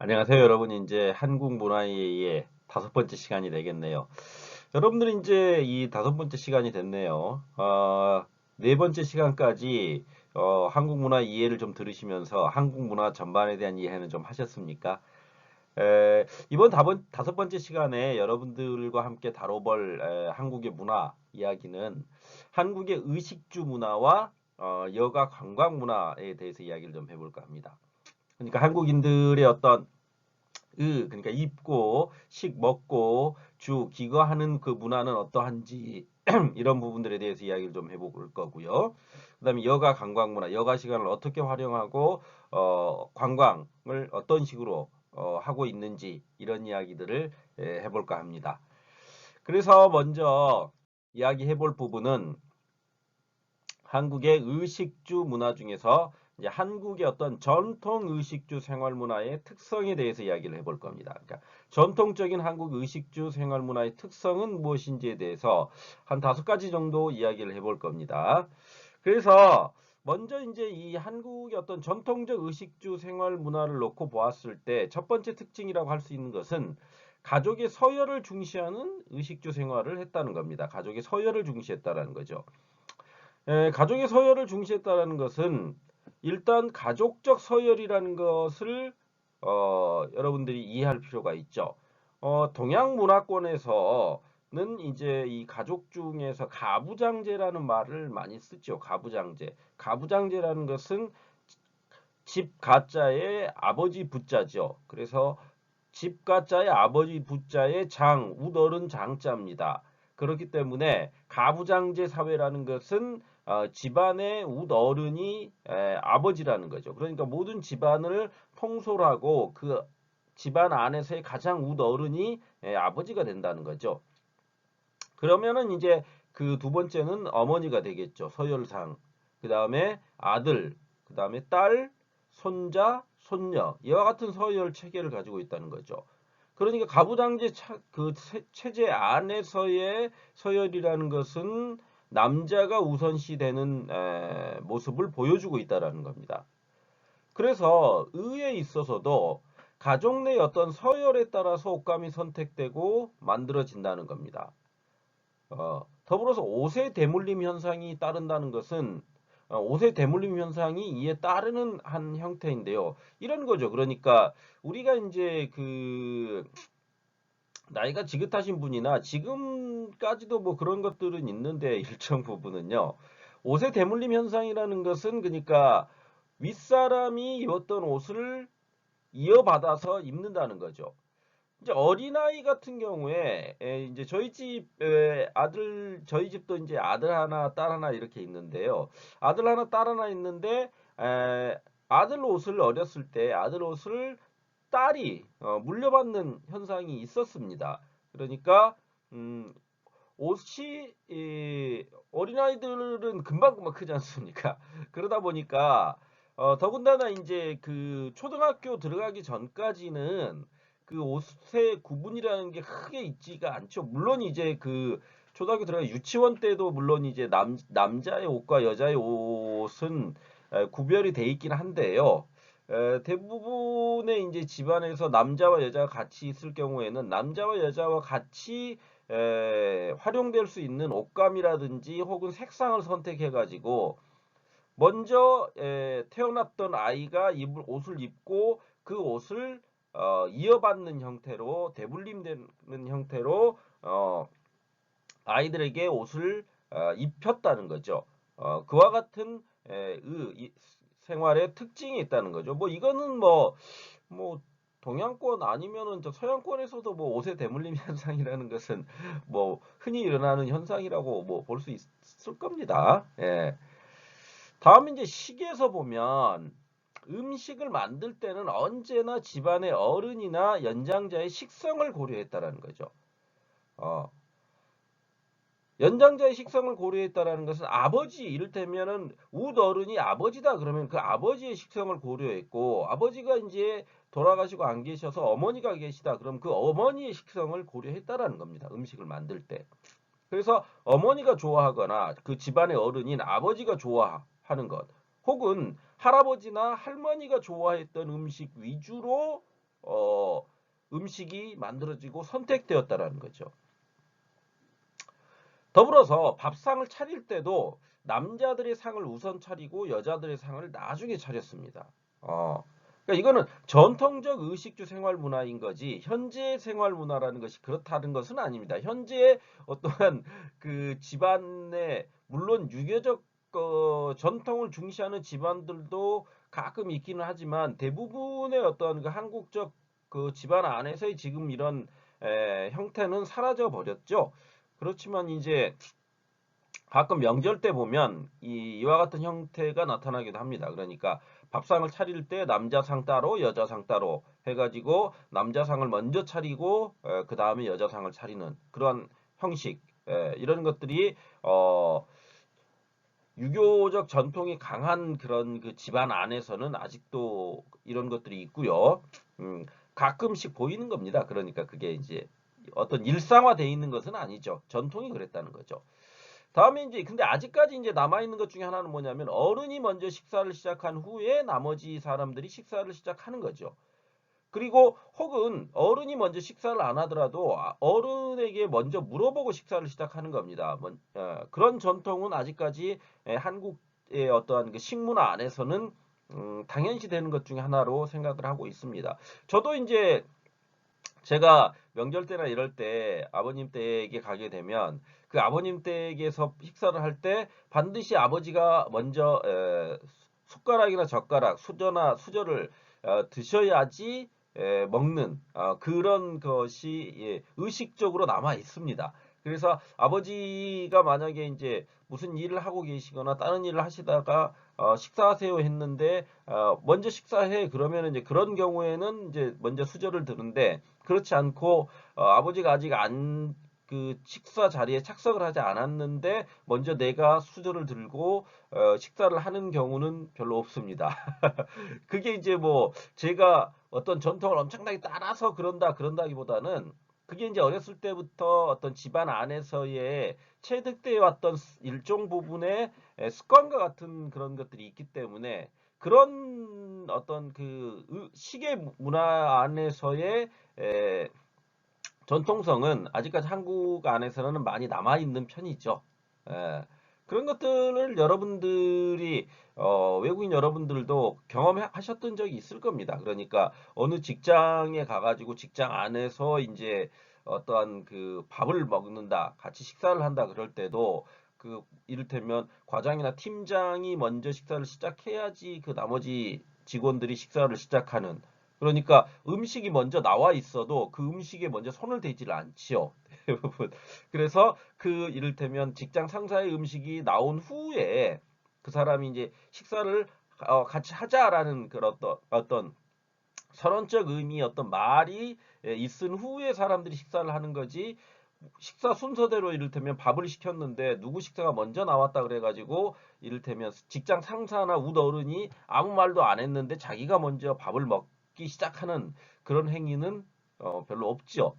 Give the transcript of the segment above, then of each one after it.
안녕하세요, 여러분. 이제 한국 문화의 다섯 번째 시간이 되겠네요. 여러분들 이제 이 다섯 번째 시간이 됐네요. 네 번째 시간까지 한국 문화 이해를 좀 들으시면서 한국 문화 전반에 대한 이해는 좀 하셨습니까? 이번 다섯 번째 시간에 여러분들과 함께 다뤄볼 한국의 문화 이야기는 한국의 의식주 문화와 여가 관광 문화에 대해서 이야기를 좀 해볼까 합니다. 그러니까 한국인들의 어떤 그러니까 입고 식 먹고 주 기거하는 그 문화는 어떠한지 이런 부분들에 대해서 이야기를 좀 해볼 거고요. 그다음에 여가 관광 문화, 여가 시간을 어떻게 활용하고 관광을 어떤 식으로 하고 있는지 이런 이야기들을 해볼까 합니다. 그래서 먼저 이야기해 볼 부분은 한국의 의식주 문화 중에서 이제 한국의 어떤 전통 의식주 생활 문화의 특성에 대해서 이야기를 해볼 겁니다. 그러니까 전통적인 한국 의식주 생활 문화의 특성은 무엇인지에 대해서 한 다섯 가지 정도 이야기를 해볼 겁니다. 그래서 먼저 이제 이 한국의 어떤 전통적 의식주 생활 문화를 놓고 보았을 때 첫 번째 특징이라고 할 수 있는 것은 가족의 서열을 중시하는 의식주 생활을 했다는 겁니다. 가족의 서열을 중시했다라는 거죠. 가족의 서열을 중시했다는 것은 일단 가족적 서열이라는 것을 여러분들이 이해할 필요가 있죠. 동양 문화권에서는 이제 이 가족 중에서 가부장제라는 말을 많이 쓰죠. 가부장제. 가부장제라는 것은 집 가자의 아버지 부자죠. 그래서 집 가자의 아버지 부자의 장, 우덜은 장자입니다. 그렇기 때문에 가부장제 사회라는 것은 집안의 웃어른이 아버지라는 거죠. 그러니까 모든 집안을 통솔하고 그 집안 안에서의 가장 웃어른이 아버지가 된다는 거죠. 그러면은 이제 그 두 번째는 어머니가 되겠죠. 서열상. 그 다음에 아들, 그 다음에 딸, 손자, 손녀. 이와 같은 서열 체계를 가지고 있다는 거죠. 그러니까 가부장제 그 체제 안에서의 서열이라는 것은 남자가 우선시되는 모습을 보여주고 있다라는 겁니다. 그래서 의에 있어서도 가족 내 어떤 서열에 따라서 옷감이 선택되고 만들어진다는 겁니다. 더불어서 5세 대물림 현상이 따른다는 것은 5세 대물림 현상이 이에 따르는 한 형태인데요. 이런 거죠. 그러니까 우리가 이제 그 나이가 지긋하신 분이나 지금까지도 뭐 그런 것들은 있는데 일정 부분은요. 5세 대물림 현상이라는 것은 그러니까 윗사람이 입었던 옷을 이어받아서 입는다는 거죠. 이제 어린아이 같은 경우에 이제 저희 집 아들 저희 집도 이제 아들 하나 딸 하나 이렇게 있는데요. 아들 하나 딸 하나 있는데 아들 옷을 어렸을 때 아들 옷을 딸이 물려받는 현상이 있었습니다. 그러니까 음, 옷이 어린아이들은 금방금방 크지 않습니까? 그러다 보니까 더군다나 이제 그 초등학교 들어가기 전까지는 그 옷의 구분이라는 게 크게 있지가 않죠. 물론 이제 그 초등학교 들어가 유치원 때도 물론 이제 남자의 옷과 여자의 옷은 구별이 돼 있긴 한데요. 대부분의 이제 집안에서 남자와 여자가 같이 있을 경우에는 남자와 여자와 같이 활용될 수 있는 옷감이라든지 혹은 색상을 선택해 가지고 먼저 태어났던 아이가 입을 옷을 입고 그 옷을 이어받는 형태로 대불림되는 형태로 아이들에게 옷을 입혔다는 거죠. 그와 같은 생활의 특징이 있다는 거죠. 뭐 이거는 뭐 동양권 아니면은 저 서양권에서도 뭐 옷의 대물림 현상이라는 것은 뭐 흔히 일어나는 현상이라고 뭐 볼 수 있을 겁니다. 예. 다음 이제 식에서 보면 음식을 만들 때는 언제나 집안의 어른이나 연장자의 식성을 고려했다라는 거죠. 어, 연장자의 식성을 고려했다라는 것은 아버지 이를테면은 웃어른이 아버지다 그러면 그 아버지의 식성을 고려했고 아버지가 이제 돌아가시고 안 계셔서 어머니가 계시다 그럼 그 어머니의 식성을 고려했다라는 겁니다. 음식을 만들 때. 그래서 어머니가 좋아하거나 그 집안의 어른인 아버지가 좋아하는 것 혹은 할아버지나 할머니가 좋아했던 음식 위주로 음식이 만들어지고 선택되었다라는 거죠. 더불어서 밥상을 차릴 때도 남자들의 상을 우선 차리고 여자들의 상을 나중에 차렸습니다. 그러니까 이거는 전통적 의식주 생활 문화인 거지 현재 생활 문화라는 것이 그렇다는 것은 아닙니다. 현재 어떠한 그 집안에 물론 유교적 전통을 중시하는 집안들도 가끔 있기는 하지만 대부분의 어떤 그 한국적 그 집안 안에서의 지금 이런 형태는 사라져 버렸죠. 그렇지만 이제 가끔 명절 때 보면 이와 같은 형태가 나타나기도 합니다. 그러니까 밥상을 차릴 때 남자상 따로 여자상 따로 해가지고 남자상을 먼저 차리고 그 다음에 여자상을 차리는 그런 형식 이런 것들이 유교적 전통이 강한 그런 그 집안 안에서는 아직도 이런 것들이 있고요. 가끔씩 보이는 겁니다. 그러니까 그게 이제 어떤 일상화되어 있는 것은 아니죠. 전통이 그랬다는 거죠. 다음에 이제 근데 아직까지 이제 남아 있는 것 중에 하나는 뭐냐면 어른이 먼저 식사를 시작한 후에 나머지 사람들이 식사를 시작하는 거죠. 그리고 혹은 어른이 먼저 식사를 안 하더라도 어른에게 먼저 물어보고 식사를 시작하는 겁니다. 그런 전통은 아직까지 한국의 어떠한 그 식문화 안에서는 당연시 되는 것 중에 하나로 생각을 하고 있습니다. 저도 이제 제가 명절 때나 이럴 때 아버님 댁에 가게 되면 그 아버님 댁에서 식사를 할 때 반드시 아버지가 먼저 숟가락이나 젓가락, 수저나 수저를 드셔야지 먹는 그런 것이 의식적으로 남아 있습니다. 그래서 아버지가 만약에 이제 무슨 일을 하고 계시거나 다른 일을 하시다가 식사하세요 했는데 먼저 식사해 그러면 이제 그런 경우에는 이제 먼저 수저를 드는데 그렇지 않고 아버지가 아직 안 그 식사 자리에 착석을 하지 않았는데 먼저 내가 수저를 들고 식사를 하는 경우는 별로 없습니다. 그게 이제 뭐 제가 어떤 전통을 엄청나게 따라서 그런다기보다는 그게 이제 어렸을 때부터 어떤 집안 안에서의 체득되어 왔던 일종 부분의 습관과 같은 그런 것들이 있기 때문에 그런 어떤 그 시계 문화 안에서의 전통성은 아직까지 한국 안에서는 많이 남아있는 편이죠. 예. 그런 것들을 여러분들이 외국인 여러분들도 경험하셨던 적이 있을 겁니다. 그러니까 어느 직장에 가가지고 직장 안에서 이제 어떠한 그 밥을 먹는다, 같이 식사를 한다 그럴 때도 그 이를테면 과장이나 팀장이 먼저 식사를 시작해야지 그 나머지 직원들이 식사를 시작하는 그러니까 음식이 먼저 나와 있어도 그 음식에 먼저 손을 대지를 않지요. 대부분. 그래서 그 이를테면 직장 상사의 음식이 나온 후에 그 사람이 이제 식사를 같이 하자라는 그런 어떤 선언적 의미 어떤 말이 있은 후에 사람들이 식사를 하는 거지 식사 순서대로 이를테면 밥을 시켰는데 누구 식사가 먼저 나왔다 그래가지고 이를테면 직장 상사나 윗어른이 아무 말도 안 했는데 자기가 먼저 밥을 먹기 시작하는 그런 행위는 별로 없죠.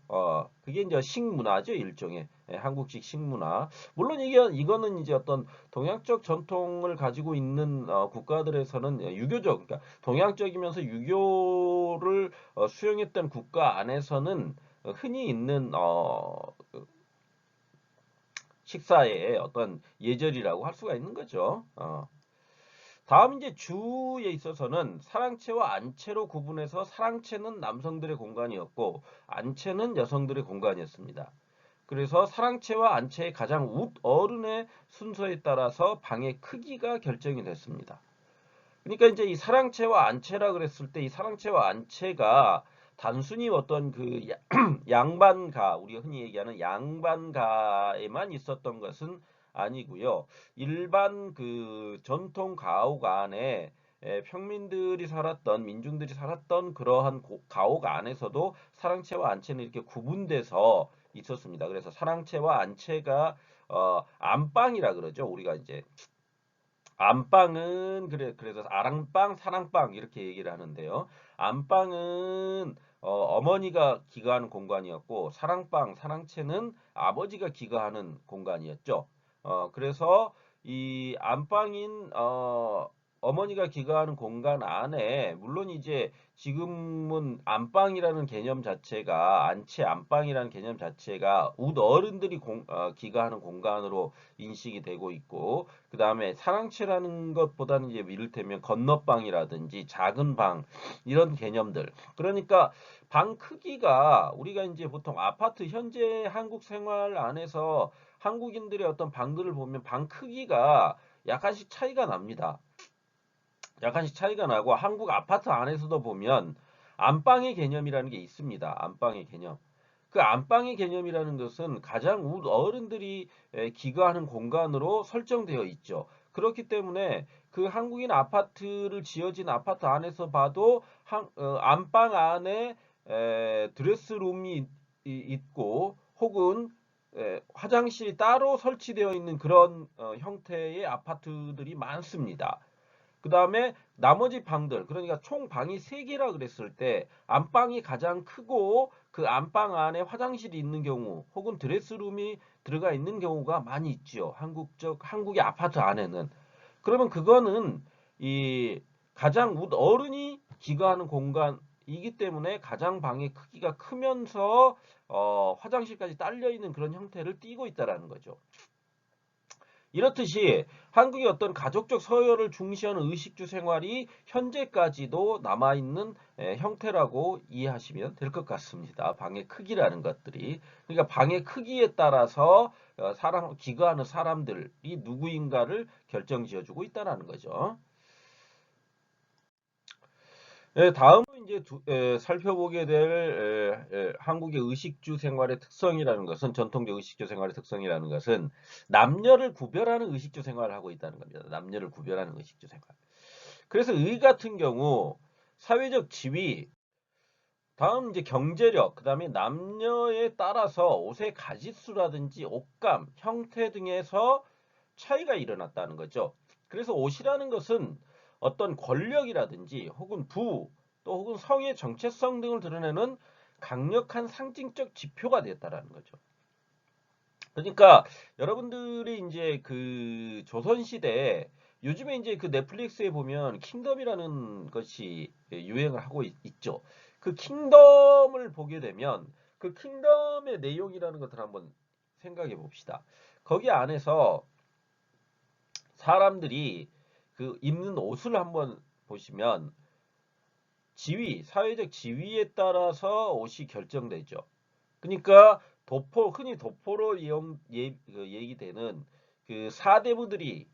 그게 이제 식문화죠, 일종의 한국식 식문화. 물론 이거는 이제 어떤 동양적 전통을 가지고 있는 국가들에서는 유교적, 그러니까 동양적이면서 유교를 수용했던 국가 안에서는 흔히 있는 식사의 어떤 예절이라고 할 수가 있는 거죠. 다음 이제 주에 있어서는 사랑채와 안채로 구분해서 사랑채는 남성들의 공간이었고 안채는 여성들의 공간이었습니다. 그래서 사랑채와 안채의 가장 윗어른의 순서에 따라서 방의 크기가 결정이 됐습니다. 그러니까 이제 이 사랑채와 안채라 그랬을 때 이 사랑채와 안채가 단순히 어떤 그 양반가 우리가 흔히 얘기하는 양반가에만 있었던 것은 아니고요. 일반 그 전통 가옥 안에 평민들이 살았던 민중들이 살았던 그러한 가옥 안에서도 사랑채와 안채는 이렇게 구분돼서 있었습니다. 그래서 사랑채와 안채가 안방이라 그러죠. 우리가 이제 안방은 그래서 아랑방, 사랑방 이렇게 얘기를 하는데요. 안방은 어머니가 기거하는 공간이었고 사랑방, 사랑채는 아버지가 기거하는 공간이었죠. 그래서 이 안방인 어머니가 기거하는 공간 안에 물론 이제 지금은 안방이라는 개념 자체가 안채 안방이라는 개념 자체가 어른들이 기거하는 공간으로 인식이 되고 있고 그 다음에 사랑채라는 것보다는 이제 이를테면 건너방이라든지 작은 방 이런 개념들 그러니까 방 크기가 우리가 이제 보통 아파트 현재 한국 생활 안에서 한국인들의 어떤 방들을 보면 방 크기가 약간씩 차이가 납니다. 약간씩 차이가 나고 한국 아파트 안에서도 보면 안방의 개념이라는 게 있습니다. 안방의 개념. 그 안방의 개념이라는 것은 가장 어른들이 기거하는 공간으로 설정되어 있죠. 그렇기 때문에 그 한국인 아파트를 지어진 아파트 안에서 봐도 안방 안에 드레스룸이 있고 혹은 화장실이 따로 설치되어 있는 그런 형태의 아파트들이 많습니다. 그 다음에 나머지 방들, 그러니까 총 방이 3개라 그랬을 때 안방이 가장 크고 그 안방 안에 화장실이 있는 경우 혹은 드레스룸이 들어가 있는 경우가 많이 있죠. 한국의 아파트 안에는. 그러면 그거는 이 가장 어른이 기거하는 공간이기 때문에 가장 방의 크기가 크면서 화장실까지 딸려 있는 그런 형태를 띠고 있다라는 거죠. 이렇듯이 한국의 어떤 가족적 서열을 중시하는 의식주 생활이 현재까지도 남아있는 형태라고 이해하시면 될 것 같습니다. 방의 크기라는 것들이. 그러니까 방의 크기에 따라서 기거하는 사람들이 누구인가를 결정지어주고 있다는 거죠. 다음은 이제 살펴보게 될 한국의 의식주 생활의 특성이라는 것은 전통적 의식주 생활의 특성이라는 것은 남녀를 구별하는 의식주 생활을 하고 있다는 겁니다. 남녀를 구별하는 의식주 생활. 그래서 의 같은 경우 사회적 지위, 다음 이제 경제력, 그다음에 남녀에 따라서 옷의 가짓수라든지 옷감, 형태 등에서 차이가 일어났다는 거죠. 그래서 옷이라는 것은 어떤 권력이라든지 혹은 또 혹은 성의 정체성 등을 드러내는 강력한 상징적 지표가 됐다라는 거죠. 그러니까 여러분들이 이제 그 조선시대에 요즘에 이제 그 넷플릭스에 보면 킹덤이라는 것이 유행을 하고 있죠. 그 킹덤을 보게 되면 그 킹덤의 내용이라는 것을 한번 생각해 봅시다. 거기 안에서 사람들이 그 입는 옷을 한번 보시면 사회적 지위에 따라서 옷이 결정되죠. 그러니까 흔히 도포로 얘기되는 그 사대부들이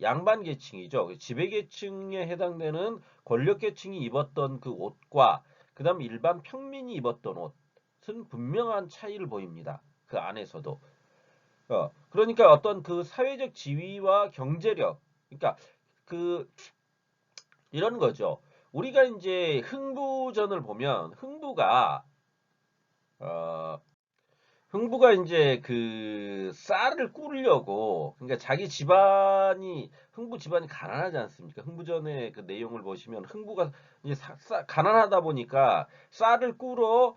양반 계층이죠. 그 지배 계층에 해당되는 권력 계층이 입었던 그 옷과 그다음에 일반 평민이 입었던 옷은 분명한 차이를 보입니다. 그 안에서도. 그러니까 어떤 그 사회적 지위와 경제력, 그러니까 그 이런 거죠. 우리가 이제 흥부전을 보면 어, 흥부가 이제 그 쌀을 꾸려고 그러니까 자기 집안이 흥부 집안이 가난하지 않습니까? 흥부전의 그 내용을 보시면 흥부가 이제 가난하다 보니까 쌀을 꾸러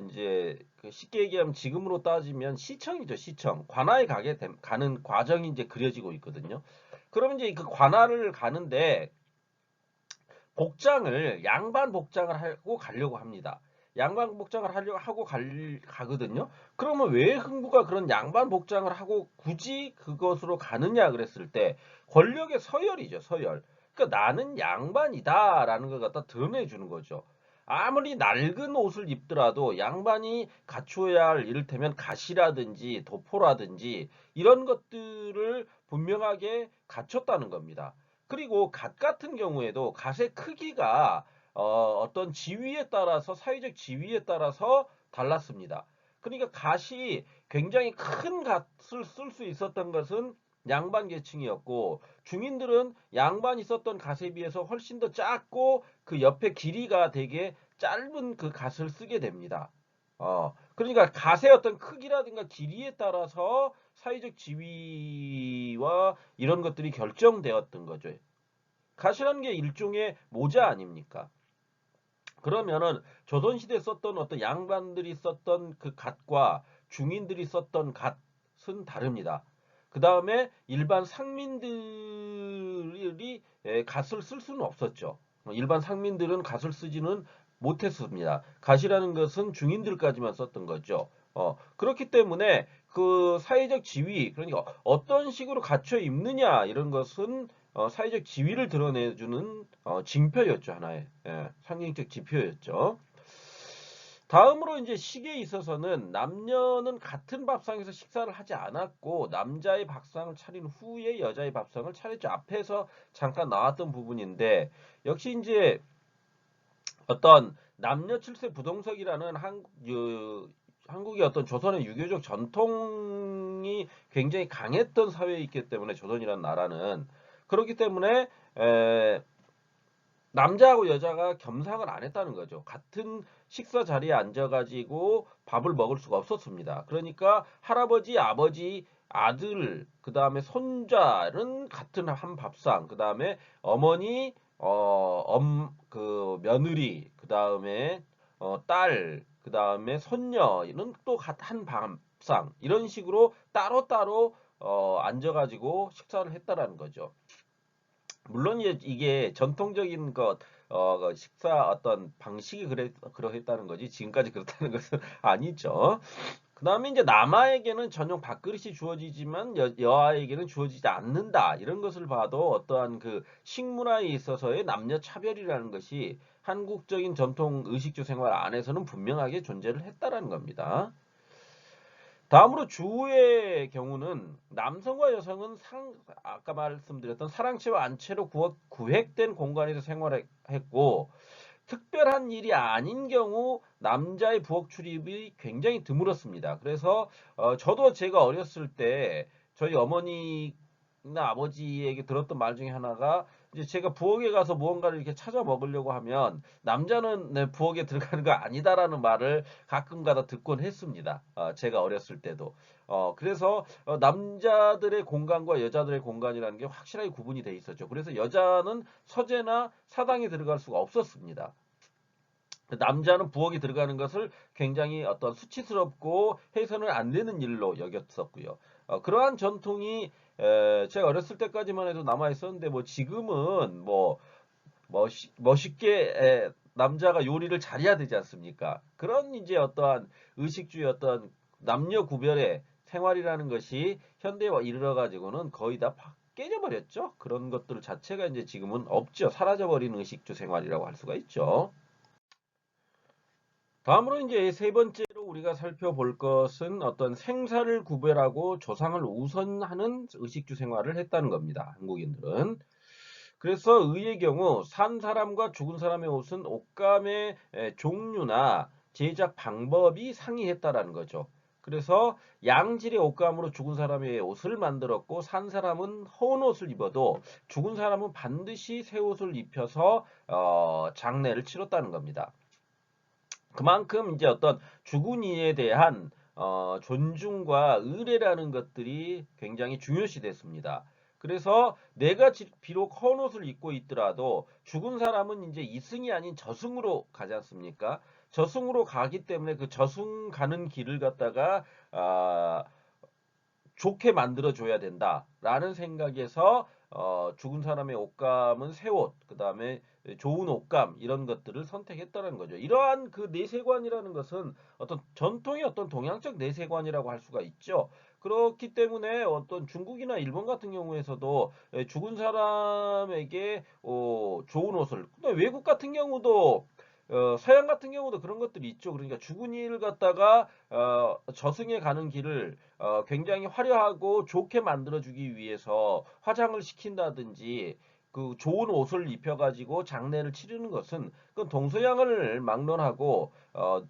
이제 그 쉽게 얘기하면 지금으로 따지면 시청이죠, 시청. 관아에 가는 과정이 이제 그려지고 있거든요. 그러면 이제 그 관아를 가는데 양반 복장을 하고 가려고 합니다. 양반 복장을 하고 가거든요. 그러면 왜 흥부가 그런 양반 복장을 하고 굳이 그것으로 가느냐 그랬을 때 권력의 서열이죠, 서열. 그러니까 나는 양반이다라는 걸 갖다 드러내 주는 거죠. 아무리 낡은 옷을 입더라도 양반이 갖추어야 할 이를테면 가시라든지 도포라든지 이런 것들을 분명하게 갖췄다는 겁니다. 그리고 갓 같은 경우에도 갓의 크기가 어떤 지위에 따라서 사회적 지위에 따라서 달랐습니다. 그러니까 갓이 굉장히 큰 갓을 쓸 수 있었던 것은 양반 계층이었고 중인들은 양반이 썼던 갓에 비해서 훨씬 더 작고 그 옆에 길이가 되게 짧은 그 갓을 쓰게 됩니다. 그러니까 갓의 어떤 크기라든가 길이에 따라서 사회적 지위와 이런 것들이 결정되었던 거죠. 갓이라는 게 일종의 모자 아닙니까? 그러면은 조선시대에 썼던 어떤 양반들이 썼던 그 갓과 중인들이 썼던 갓은 다릅니다. 그 다음에 일반 상민들이 갓을 쓸 수는 없었죠. 일반 상민들은 갓을 쓰지는 못했습니다. 갓이라는 것은 중인들까지만 썼던 거죠. 그렇기 때문에 그 사회적 지위, 그러니까 어떤 식으로 갖춰 입느냐 이런 것은 사회적 지위를 드러내주는 징표였죠. 하나의 상징적 지표였죠. 다음으로 이제 식에 있어서는 남녀는 같은 밥상에서 식사를 하지 않았고 남자의 밥상을 차린 후에 여자의 밥상을 차렸죠. 앞에서 잠깐 나왔던 부분인데 역시 이제 어떤 남녀 칠세 부동석이라는 한국의 어떤 조선의 유교적 전통이 굉장히 강했던 사회이기 때문에 조선이라는 나라는 그렇기 때문에 남자하고 여자가 겸상을 안 했다는 거죠. 같은 식사 자리에 앉아가지고 밥을 먹을 수가 없었습니다. 그러니까 할아버지, 아버지, 아들, 그 다음에 손자는 같은 한 밥상, 그 다음에 어머니, 며느리, 그 다음에 딸, 그 다음에 손녀는 또 한 밥상, 이런 식으로 따로따로 앉아가지고 식사를 했다라는 거죠. 물론 이게 전통적인 그 식사 어떤 방식이 그러했다는 거지 지금까지 그렇다는 것은 아니죠. 그 다음에 이제 남아에게는 전용 밥그릇이 주어지지만 여아에게는 주어지지 않는다. 이런 것을 봐도 어떠한 그 식문화에 있어서의 남녀 차별이라는 것이 한국적인 전통 의식주 생활 안에서는 분명하게 존재를 했다라는 겁니다. 다음으로 주의 경우는 남성과 여성은 아까 말씀드렸던 사랑채와 안채로 구획된 공간에서 생활했고 특별한 일이 아닌 경우 남자의 부엌 출입이 굉장히 드물었습니다. 그래서 저도 제가 어렸을 때 저희 어머니나 아버지에게 들었던 말 중에 하나가 이제 제가 부엌에 가서 무언가를 이렇게 찾아 먹으려고 하면 남자는 내 부엌에 들어가는 거 아니다라는 말을 가끔가다 듣곤 했습니다. 제가 어렸을 때도. 그래서 남자들의 공간과 여자들의 공간이라는 게 확실하게 구분이 돼 있었죠. 그래서 여자는 서재나 사당에 들어갈 수가 없었습니다. 남자는 부엌에 들어가는 것을 굉장히 어떤 수치스럽고 해서는 안 되는 일로 여겼었고요. 그러한 전통이 제가 어렸을 때까지만 해도 남아 있었는데 뭐 지금은 뭐 멋있게 남자가 요리를 잘해야 되지 않습니까? 그런 이제 어떠한 의식주의 어떤 남녀 구별의 생활이라는 것이 현대에 이르러 가지고는 거의 다 깨져버렸죠. 그런 것들 자체가 이제 지금은 없죠. 사라져버린 의식주 생활이라고 할 수가 있죠. 다음으로 이제 세 번째로 우리가 살펴볼 것은 어떤 생사를 구별하고 조상을 우선하는 의식주 생활을 했다는 겁니다. 한국인들은. 그래서 의의 경우 산 사람과 죽은 사람의 옷은 옷감의 종류나 제작 방법이 상이했다라는 거죠. 그래서 양질의 옷감으로 죽은 사람의 옷을 만들었고 산 사람은 헌 옷을 입어도 죽은 사람은 반드시 새 옷을 입혀서 장례를 치렀다는 겁니다. 그만큼 이제 어떤 죽은 이에 대한 존중과 의례라는 것들이 굉장히 중요시 됐습니다. 그래서 내가 비록 헌 옷을 입고 있더라도 죽은 사람은 이제 이승이 아닌 저승으로 가지 않습니까? 저승으로 가기 때문에 그 저승 가는 길을 갖다가 좋게 만들어줘야 된다라는 생각에서 죽은 사람의 옷감은 새 옷, 그 다음에 좋은 옷감 이런 것들을 선택했다는 거죠. 이러한 그 내세관이라는 것은 어떤 전통의 어떤 동양적 내세관이라고 할 수가 있죠. 그렇기 때문에 어떤 중국이나 일본 같은 경우에서도 죽은 사람에게 좋은 옷을, 근데 외국 같은 경우도 서양 같은 경우도 그런 것들이 있죠. 그러니까 죽은 이를 갖다가 저승에 가는 길을 굉장히 화려하고 좋게 만들어주기 위해서 화장을 시킨다든지 그 좋은 옷을 입혀가지고 장례를 치르는 것은 그건 동서양을 막론하고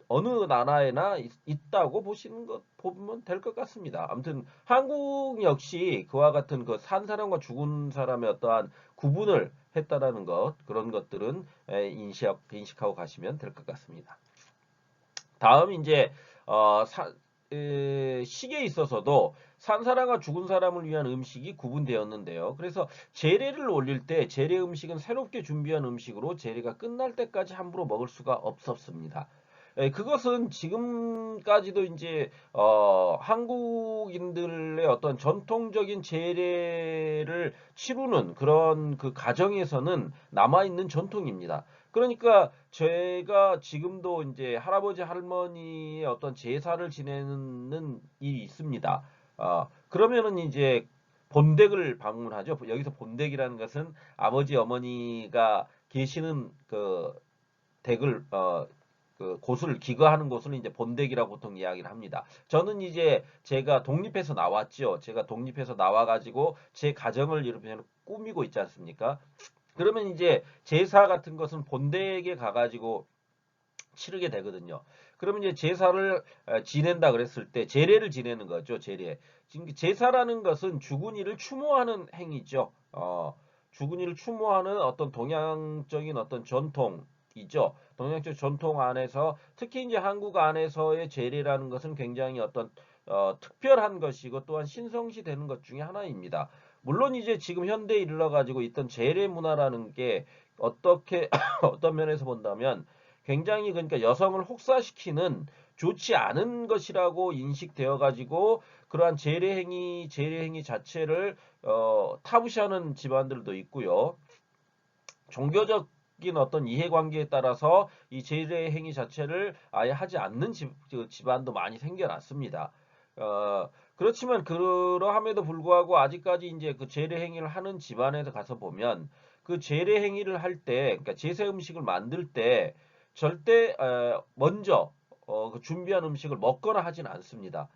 어느 나라에나 있다고 보면 될 것 같습니다. 아무튼 한국 역시 그와 같은 그 산 사람과 죽은 사람의 어떠한 구분을 했다라는 것 그런 것들은 인식하고 가시면 될 것 같습니다. 다음 이제 식에 있어서도 산 사람과 죽은 사람을 위한 음식이 구분되었는데요. 그래서 제례를 올릴 때 제례 음식은 새롭게 준비한 음식으로 제례가 끝날 때까지 함부로 먹을 수가 없었습니다. 그것은 지금까지도 이제 한국인들의 어떤 전통적인 제례를 치르는 그런 그 가정에서는 남아있는 전통입니다. 그러니까 제가 지금도 이제 할아버지 할머니의 어떤 제사를 지내는 일이 있습니다. 그러면은 이제 본댁을 방문하죠. 여기서 본댁이라는 것은 아버지 어머니가 계시는 그 댁을 그 곳을 기거하는 곳을 이제 본댁이라고 보통 이야기를 합니다. 저는 이제 제가 독립해서 나왔죠. 제가 독립해서 나와가지고 제 가정을 이렇게 꾸미고 있지 않습니까? 그러면 이제 제사 같은 것은 본댁에 가가지고 치르게 되거든요. 그러면 이제 제사를 지낸다 그랬을 때 제례를 지내는 거죠. 제례. 지금 제사라는 것은 죽은이를 추모하는 행위죠. 죽은이를 추모하는 어떤 동양적인 어떤 전통이죠. 동양적 전통 안에서 특히 이제 한국 안에서의 제례라는 것은 굉장히 어떤 특별한 것이고 또한 신성시 되는 것 중에 하나입니다. 물론 이제 지금 현대에 이르러 가지고 있던 제례 문화라는 게 어떻게 어떤 면에서 본다면 굉장히 그러니까 여성을 혹사시키는 좋지 않은 것이라고 인식되어 가지고 그러한 제례 행위 자체를 타부시하는 집안들도 있고요. 종교적인 어떤 이해관계에 따라서 이 제례 행위 자체를 아예 하지 않는 집안도 많이 생겨났습니다. 그렇지만 그러함에도 불구하고 아직까지 이제 그 제례 행위를 하는 집안에서 가서 보면 그 제례 행위를 할 때, 그러니까 제사 음식을 만들 때 절대 먼저 그 준비한 음식을 먹거나 하진 않습니다.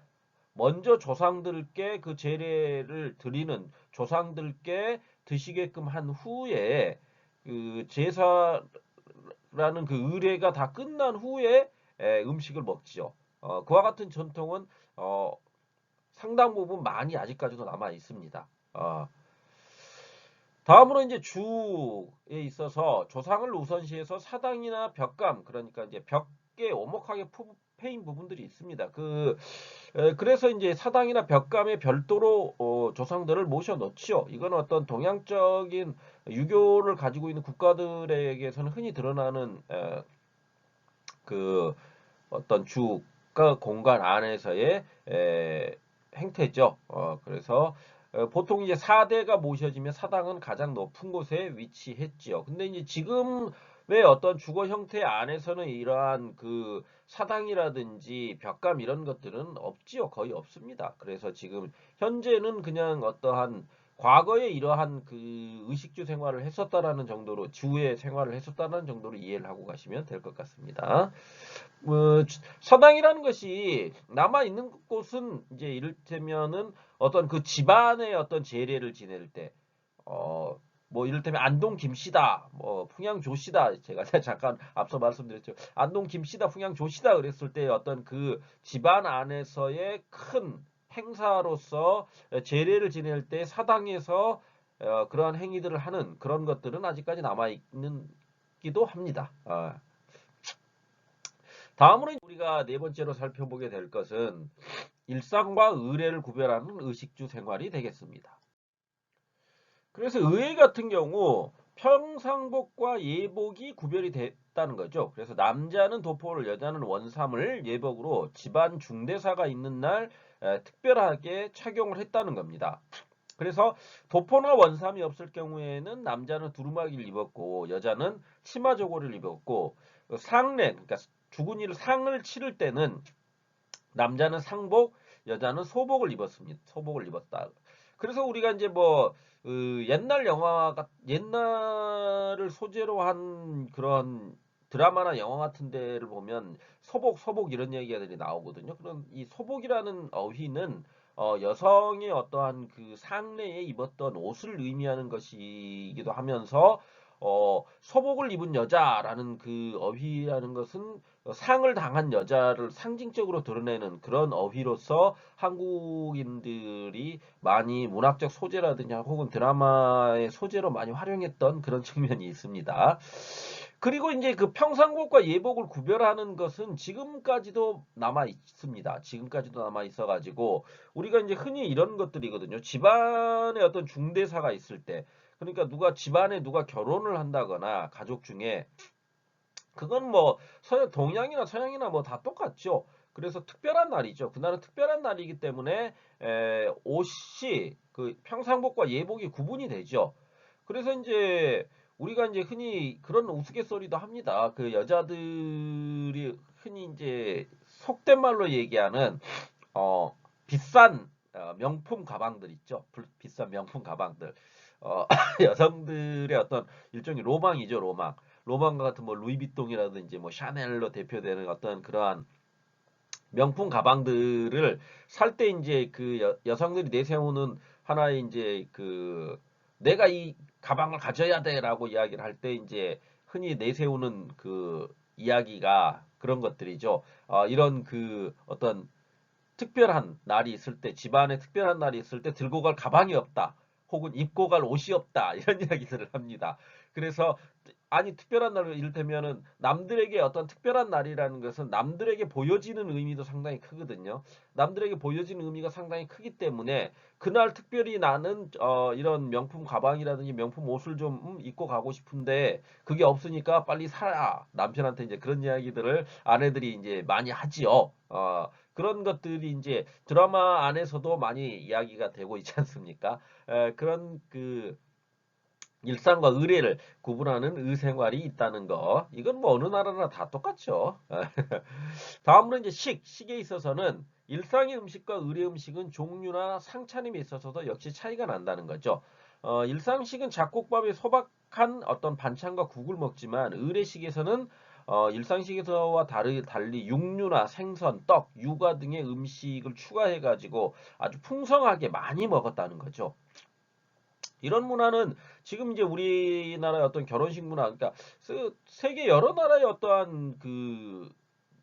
먼저 조상들께 그 제례를 드리는 조상들께 드시게끔 한 후에 그 제사라는 그 의례가 다 끝난 후에 음식을 먹지요. 그와 같은 전통은 어, 상당 부분 많이 아직까지도 남아 있습니다. 다음으로 이제 주에 있어서 조상을 우선시해서 사당이나 벽감, 그러니까 이제 벽에 오목하게 패인 부분들이 있습니다. 그래서 이제 사당이나 벽감에 별도로 조상들을 모셔 놓지요. 이건 어떤 동양적인 유교를 가지고 있는 국가들에게서는 흔히 드러나는 그 어떤 주가 공간 안에서의 행태죠. 그래서 보통 이제 4대가 모셔지면 사당은 가장 높은 곳에 위치했지요. 근데 이제 지금 왜 어떤 주거 형태 안에서는 이러한 그 사당이라든지 벽감 이런 것들은 없지요. 거의 없습니다. 그래서 지금 현재는 그냥 어떠한 과거에 이러한 그 의식주 생활을 했었다라는 정도로 주의 생활을 했었다는 정도로 이해를 하고 가시면 될 것 같습니다. 서당이라는 것이 남아 있는 곳은 이제 이를테면은 어떤 그 집안의 어떤 제례를 지낼 때, 뭐 이를테면 안동 김씨다, 뭐 풍양 조씨다, 제가 잠깐 앞서 말씀드렸죠. 안동 김씨다, 풍양 조씨다 그랬을 때 어떤 그 집안 안에서의 큰 행사로서 제례를 지낼 때 사당에서 그러한 행위들을 하는 그런 것들은 아직까지 남아 있는 기도 합니다. 다음으로 우리가 네 번째로 살펴보게 될 것은 일상과 의례를 구별하는 의식주 생활이 되겠습니다. 그래서 의례 같은 경우 평상복과 예복이 구별이 됐다는 거죠. 그래서 남자는 도포를, 여자는 원삼을 예복으로 집안 중대사가 있는 날 특별하게 착용을 했다는 겁니다. 그래서 도포나 원삼이 없을 경우에는 남자는 두루마기를 입었고 여자는 치마 저고리를 입었고 상례, 그러니까 죽은이를 상을 치를 때는 남자는 상복, 여자는 소복을 입었습니다. 소복을 입었다. 그래서 우리가 이제 뭐 옛날 영화가 옛날을 소재로 한 그런 드라마나 영화 같은 데를 보면 소복 이런 얘기들이 나오거든요. 그런 이 소복이라는 어휘는 여성의 어떠한 그 상례에 입었던 옷을 의미하는 것이기도 하면서 소복을 입은 여자라는 그 어휘라는 것은 상을 당한 여자를 상징적으로 드러내는 그런 어휘로서 한국인들이 많이 문학적 소재라든지 혹은 드라마의 소재로 많이 활용했던 그런 측면이 있습니다. 그리고 이제 그 평상복과 예복을 구별하는 것은 지금까지도 남아 있습니다. 지금까지도 남아 있어 가지고 우리가 이제 흔히 이런 것들이거든요. 집안에 어떤 중대사가 있을 때, 그러니까 집안에 누가 결혼을 한다거나 가족 중에 그건 뭐 동양이나 서양이나 뭐 다 똑같죠. 그래서 특별한 날이죠. 그날은 특별한 날이기 때문에 옷이 그 평상복과 예복이 구분이 되죠. 그래서 이제 우리가 이제 흔히 그런 우스갯소리도 합니다. 그 여자들이 흔히 이제 속된 말로 얘기하는 비싼 명품 가방들 있죠. 비싼 명품 가방들. 여성들의 어떤 일종의 로망이죠, 로망. 로망과 같은 뭐 루이비통이라든지 뭐 샤넬로 대표되는 어떤 그러한 명품 가방들을 살 때 이제 그 여성들이 내세우는 하나의 이제 그 내가 이 가방을 가져야 돼라고 이야기를 할 때 이제 흔히 내세우는 그 이야기가 그런 것들이죠. 이런 그 어떤 특별한 날이 있을 때, 집안에 특별한 날이 있을 때 들고 갈 가방이 없다. 혹은 입고 갈 옷이 없다. 이런 이야기들을 합니다. 그래서 아니 특별한 날 이를테면은 남들에게 어떤 특별한 날이라는 것은 남들에게 보여지는 의미도 상당히 크거든요. 남들에게 보여지는 의미가 상당히 크기 때문에 그날 특별히 나는 이런 명품 가방이라든지 명품 옷을 좀 입고 가고 싶은데 그게 없으니까 빨리 사라. 남편한테 이제 그런 이야기들을 아내들이 이제 많이 하지요. 그런 것들이 이제 드라마 안에서도 많이 이야기가 되고 있지 않습니까? 그런 그 일상과 의례를 구분하는 의생활이 있다는 거. 이건 뭐 어느 나라나 다 똑같죠. 다음으로 이제 식에 있어서는 일상의 음식과 의례 음식은 종류나 상차림에 있어서도 역시 차이가 난다는 거죠. 일상식은 잡곡밥에 소박한 어떤 반찬과 국을 먹지만 의례식에서는 일상식에서와 달리 육류나 생선, 떡, 유과 등의 음식을 추가해가지고 아주 풍성하게 많이 먹었다는 거죠. 이런 문화는 지금 이제 우리나라의 어떤 결혼식 문화, 그러니까 세계 여러 나라의 어떠한 그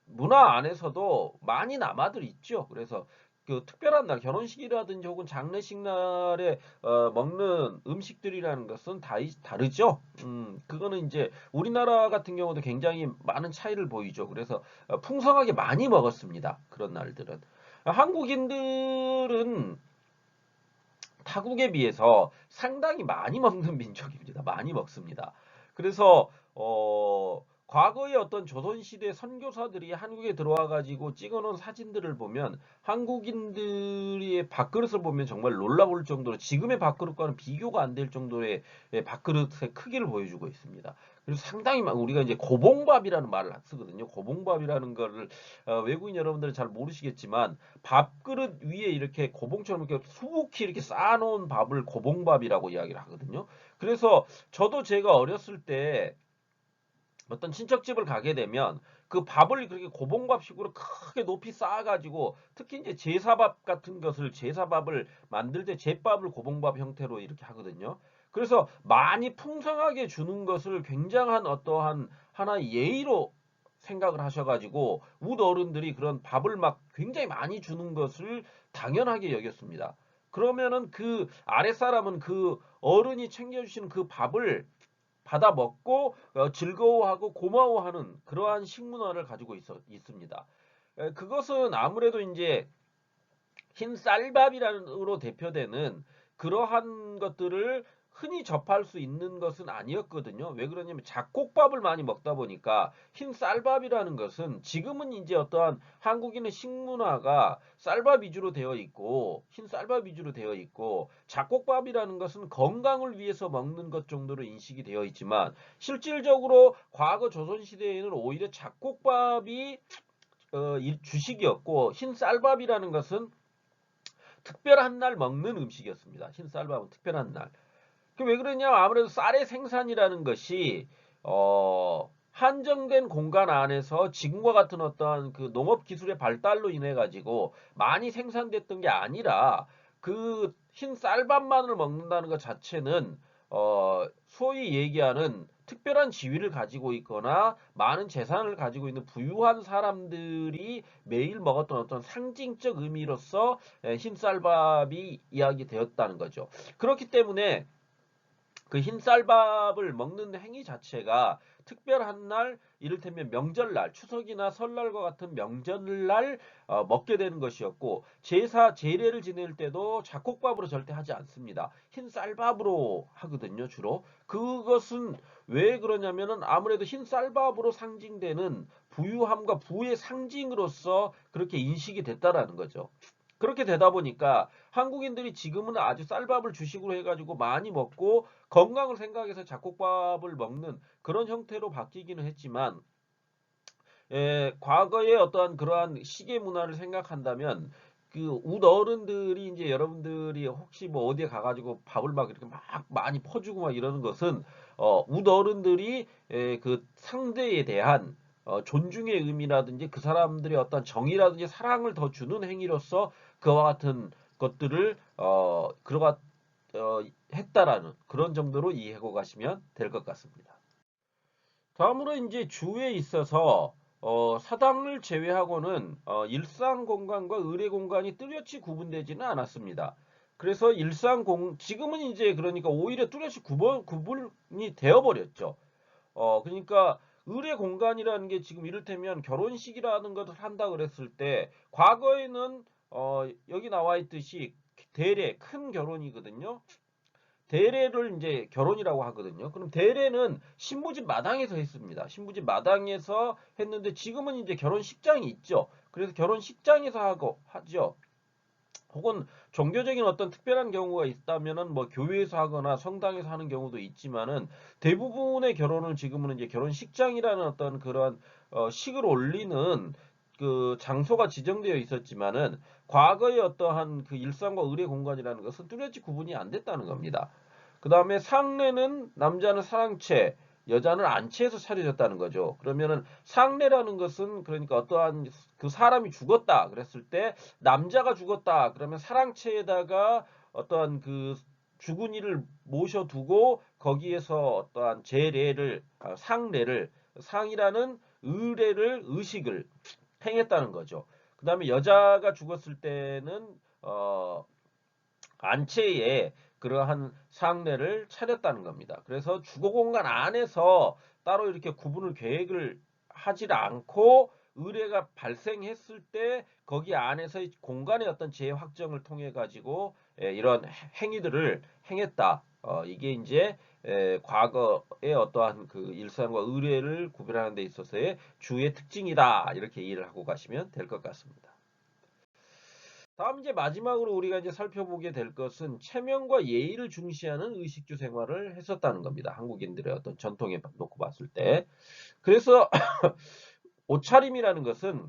문화 안에서도 많이 남아들 있죠. 그래서 그 특별한 날, 결혼식이라든지 혹은 장례식 날에 먹는 음식들이라는 것은 다 다르죠. 그거는 이제 우리나라 같은 경우도 굉장히 많은 차이를 보이죠. 그래서 풍성하게 많이 먹었습니다. 그런 날들은. 한국인들은 타국에 비해서 상당히 많이 먹는 민족입니다. 많이 먹습니다. 그래서 과거의 어떤 조선시대 선교사들이 한국에 들어와 가지고 찍어놓은 사진들을 보면 한국인들의 밥그릇을 보면 정말 놀라울 정도로 지금의 밥그릇과는 비교가 안 될 정도의 밥그릇의 크기를 보여주고 있습니다. 그래서 상당히 우리가 이제 고봉밥이라는 말을 쓰거든요. 고봉밥이라는 거를 외국인 여러분들은 잘 모르시겠지만 밥그릇 위에 이렇게 고봉처럼 이렇게 수북히 이렇게 쌓아놓은 밥을 고봉밥이라고 이야기를 하거든요. 그래서 저도 제가 어렸을 때 어떤 친척집을 가게 되면 그 밥을 그렇게 고봉밥식으로 크게 높이 쌓아가지고 특히 이제 제사밥 같은 것을 제사밥을 만들 때 제밥을 고봉밥 형태로 이렇게 하거든요. 그래서 많이 풍성하게 주는 것을 굉장한 어떠한 하나의 예의로 생각을 하셔가지고 웃 어른들이 그런 밥을 막 굉장히 많이 주는 것을 당연하게 여겼습니다. 그러면은 그 아랫사람은 그 어른이 챙겨주시는 그 밥을 받아 먹고 즐거워하고 고마워하는 그러한 식문화를 가지고 있습니다. 그것은 아무래도 이제 흰 쌀밥이란으로 대표되는 그러한 것들을 흔히 접할 수 있는 것은 아니었거든요. 왜 그러냐면 잡곡밥을 많이 먹다 보니까 흰 쌀밥이라는 것은 지금은 이제 어떠한 한국인의 식문화가 쌀밥 위주로 되어 있고 흰 쌀밥 위주로 되어 있고 잡곡밥이라는 것은 건강을 위해서 먹는 것 정도로 인식이 되어 있지만 실질적으로 과거 조선시대에는 오히려 잡곡밥이 주식이었고 흰 쌀밥이라는 것은 특별한 날 먹는 음식이었습니다. 흰 쌀밥은 특별한 날. 왜 그러냐면 아무래도 쌀의 생산이라는 것이 한정된 공간 안에서 지금과 같은 어떤 그 농업 기술의 발달로 인해 가지고 많이 생산됐던 게 아니라 그 흰 쌀밥만을 먹는다는 것 자체는 소위 얘기하는 특별한 지위를 가지고 있거나 많은 재산을 가지고 있는 부유한 사람들이 매일 먹었던 어떤 상징적 의미로서 흰 쌀밥이 이야기되었다는 거죠. 그렇기 때문에 그 흰쌀밥을 먹는 행위 자체가 특별한 날, 이를테면 명절날, 추석이나 설날과 같은 명절날 먹게 되는 것이었고, 제사, 제례를 지낼 때도 잡곡밥으로 절대 하지 않습니다. 흰쌀밥으로 하거든요, 주로. 그것은 왜 그러냐면은 아무래도 흰쌀밥으로 상징되는 부유함과 부의 상징으로서 그렇게 인식이 됐다라는 거죠. 그렇게 되다 보니까 한국인들이 지금은 아주 쌀밥을 주식으로 해가지고 많이 먹고 건강을 생각해서 잡곡밥을 먹는 그런 형태로 바뀌기는 했지만, 과거의 어떠한 그러한 시계 문화를 생각한다면 그 웃 어른들이 이제 여러분들이 혹시 뭐 어디에 가가지고 밥을 막 이렇게 막 많이 퍼주고 막 이러는 것은 웃 어른들이 그 상대에 대한 존중의 의미라든지 그 사람들의 어떤 정이라든지 사랑을 더 주는 행위로서 그와 같은 것들을 했다라는 그런 정도로 이해하고 가시면 될 것 같습니다. 다음으로 이제 주에 있어서 사당을 제외하고는 일상 공간과 의례 공간이 뚜렷이 구분되지는 않았습니다. 그래서 지금은 이제 그러니까 오히려 뚜렷이 구분이 되어 버렸죠. 그러니까 의례 공간이라는 게 지금 이를테면 결혼식이라는 것을 한다 그랬을 때 과거에는 여기 나와 있듯이 대례 큰 결혼이거든요. 대례를 이제 결혼이라고 하거든요. 그럼 대례는 신부집 마당에서 했습니다. 신부집 마당에서 했는데 지금은 이제 결혼식장이 있죠. 그래서 결혼식장에서 하죠. 혹은 종교적인 어떤 특별한 경우가 있다면은 뭐 교회에서 하거나 성당에서 하는 경우도 있지만은 대부분의 결혼은 지금은 이제 결혼식장이라는 어떤 그런 식을 올리는 그 장소가 지정되어 있었지만은 과거의 어떠한 그 일상과 의례 공간이라는 것은 뚜렷이 구분이 안 됐다는 겁니다. 그 다음에 상례는 남자는 사랑채, 여자는 안채에서 차려졌다는 거죠. 그러면은 상례라는 것은 그러니까 어떠한 그 사람이 죽었다 그랬을 때 남자가 죽었다 그러면 사랑채에다가 어떠한 그 죽은 이를 모셔두고 거기에서 어떠한 제례를 상례를 상이라는 의례를 의식을 행했다는 거죠. 그 다음에 여자가 죽었을 때는 안채에 그러한 상례를 차렸다는 겁니다. 그래서 주거 공간 안에서 따로 이렇게 구분을 계획을 하지 않고 의례가 발생했을 때 거기 안에서의 공간의 어떤 재확정을 통해 가지고 이런 행위들을 행했다. 이게 이제 과거의 어떠한 그 일상과 의례를 구별하는 데 있어서의 주의 특징이다. 이렇게 이해를 하고 가시면 될 것 같습니다. 다음 이제 마지막으로 우리가 이제 살펴보게 될 것은 체면과 예의를 중시하는 의식주 생활을 했었다는 겁니다. 한국인들의 어떤 전통에 놓고 봤을 때. 그래서 옷차림이라는 것은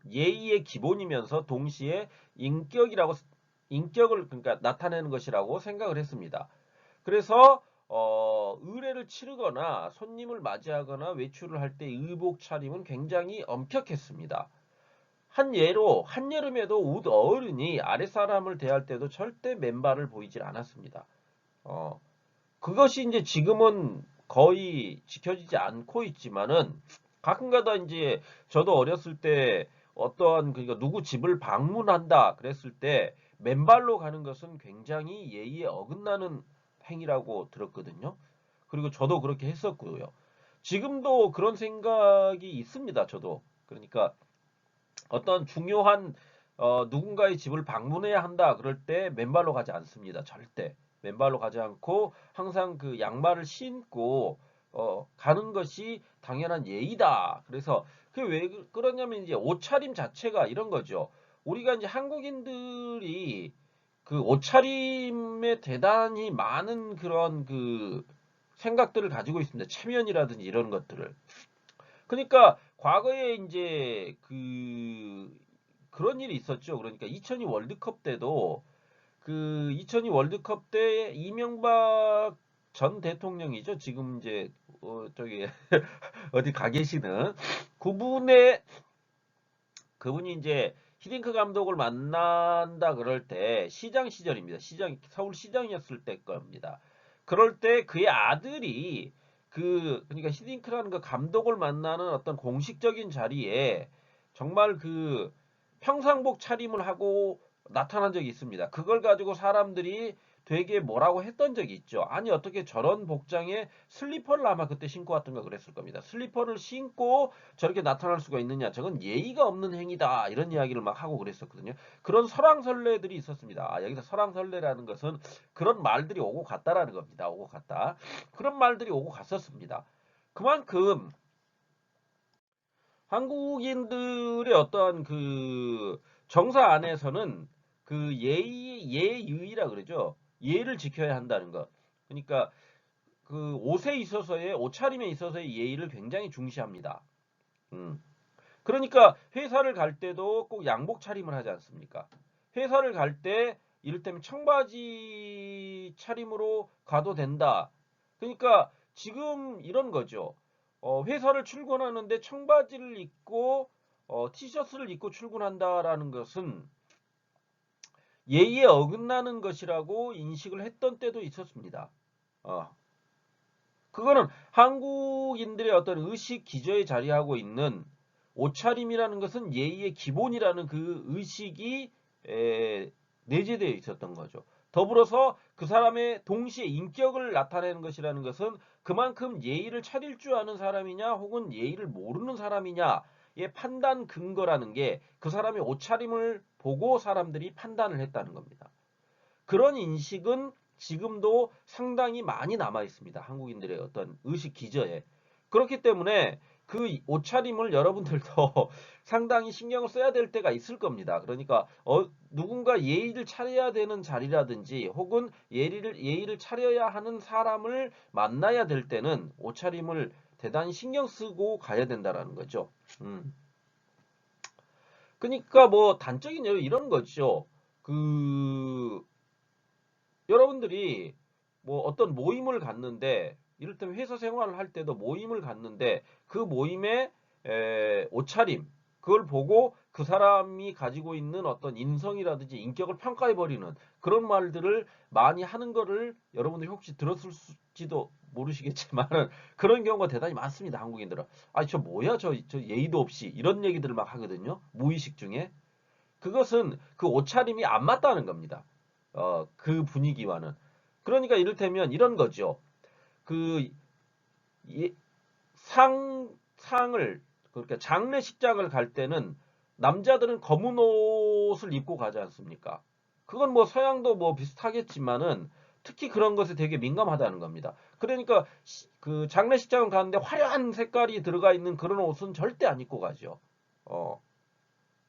예의의 기본이면서 동시에 인격이라고 인격을 그러니까 나타내는 것이라고 생각을 했습니다. 그래서 의례를 치르거나 손님을 맞이하거나 외출을 할 때 의복 차림은 굉장히 엄격했습니다. 한여름에도 웃 어른이 아랫사람을 대할 때도 절대 맨발을 보이질 않았습니다. 어, 그것이 이제 지금은 거의 지켜지지 않고 있지만은 가끔가다 이제 저도 어렸을 때 어떠한 그러니까 누구 집을 방문한다 그랬을 때 맨발로 가는 것은 굉장히 예의에 어긋나는 행위라고 들었거든요. 그리고 저도 그렇게 했었고요. 지금도 그런 생각이 있습니다. 저도. 그러니까 어떤 중요한 누군가의 집을 방문해야 한다 그럴 때 맨발로 가지 않습니다. 절대. 맨발로 가지 않고 항상 그 양말을 신고 가는 것이 당연한 예의다. 그래서 그게 왜 그러냐면 이제 옷차림 자체가 이런 거죠. 우리가 이제 한국인들이 그 옷차림에 대단히 많은 그런 그 생각들을 가지고 있습니다. 체면이라든지 이런 것들을. 그러니까 과거에 이제 그런 일이 있었죠. 그러니까 2002 월드컵 때도 그 2002 월드컵 때 이명박 전 대통령이죠. 지금 이제 저기 어디 가 계시는 그분의 그분이 이제 히딩크 감독을 만난다 그럴 때 시장 시절입니다. 서울 시장이었을 때 겁니다. 그럴 때 그의 아들이 그러니까 히딩크라는 그 감독을 만나는 어떤 공식적인 자리에 정말 그 평상복 차림을 하고 나타난 적이 있습니다. 그걸 가지고 사람들이 되게 뭐라고 했던 적이 있죠. 아니 어떻게 저런 복장에 슬리퍼를 아마 그때 신고 왔던가 그랬을 겁니다. 슬리퍼를 신고 저렇게 나타날 수가 있느냐. 저건 예의가 없는 행위다. 이런 이야기를 막 하고 그랬었거든요. 그런 설왕설래들이 있었습니다. 여기서 설왕설래라는 것은 그런 말들이 오고 갔다라는 겁니다. 오고 갔다. 그런 말들이 오고 갔었습니다. 그만큼 한국인들의 어떤 그 정사 안에서는 그 예의라 그러죠. 예를 지켜야 한다는 것. 그러니까 그 옷에 있어서의 옷차림에 있어서의 예의를 굉장히 중시합니다. 음. 그러니까 회사를 갈 때도 꼭 양복 차림을 하지 않습니까? 회사를 갈 때 이를테면 청바지 차림으로 가도 된다. 그러니까 지금 이런 거죠. 회사를 출근하는데 청바지를 입고 티셔츠를 입고 출근한다라는 것은 예의에 어긋나는 것이라고 인식을 했던 때도 있었습니다. 어, 그거는 한국인들의 어떤 의식 기저에 자리하고 있는 옷차림이라는 것은 예의의 기본이라는 그 의식이 내재되어 있었던 거죠. 더불어서 그 사람의 동시에 인격을 나타내는 것이라는 것은 그만큼 예의를 차릴 줄 아는 사람이냐 혹은 예의를 모르는 사람이냐의 판단 근거라는 게 그 사람의 옷차림을 보고 사람들이 판단을 했다는 겁니다. 그런 인식은 지금도 상당히 많이 남아 있습니다. 한국인들의 어떤 의식 기저에. 그렇기 때문에 그 옷차림을 여러분들도 상당히 신경을 써야 될 때가 있을 겁니다. 그러니까 누군가 예의를 차려야 되는 자리라든지 혹은 예의를 차려야 하는 사람을 만나야 될 때는 옷차림을 대단히 신경 쓰고 가야 된다라는 거죠. 그러니까 뭐 단적인 예로 이런 거죠. 그 여러분들이 뭐 어떤 모임을 갔는데 이를테면 회사 생활을 할 때도 모임을 갔는데 그 모임의 옷차림 그걸 보고 그 사람이 가지고 있는 어떤 인성이라든지 인격을 평가해 버리는 그런 말들을 많이 하는 거를 여러분들이 혹시 들었을지도 모르시겠지만은 그런 경우가 대단히 많습니다. 한국인들은. 아니 저 뭐야 저 예의도 없이 이런 얘기들을 막 하거든요. 무의식 중에. 그것은 그 옷차림이 안 맞다는 겁니다. 그 분위기와는. 그러니까 이를테면 이런 거죠. 그 상을 그러니까 장례식장을 갈 때는 남자들은 검은 옷을 입고 가지 않습니까? 그건 뭐 서양도 뭐 비슷하겠지만은 특히 그런 것에 되게 민감하다는 겁니다. 그러니까 그 장례식장을 가는데 화려한 색깔이 들어가 있는 그런 옷은 절대 안 입고 가죠. 어,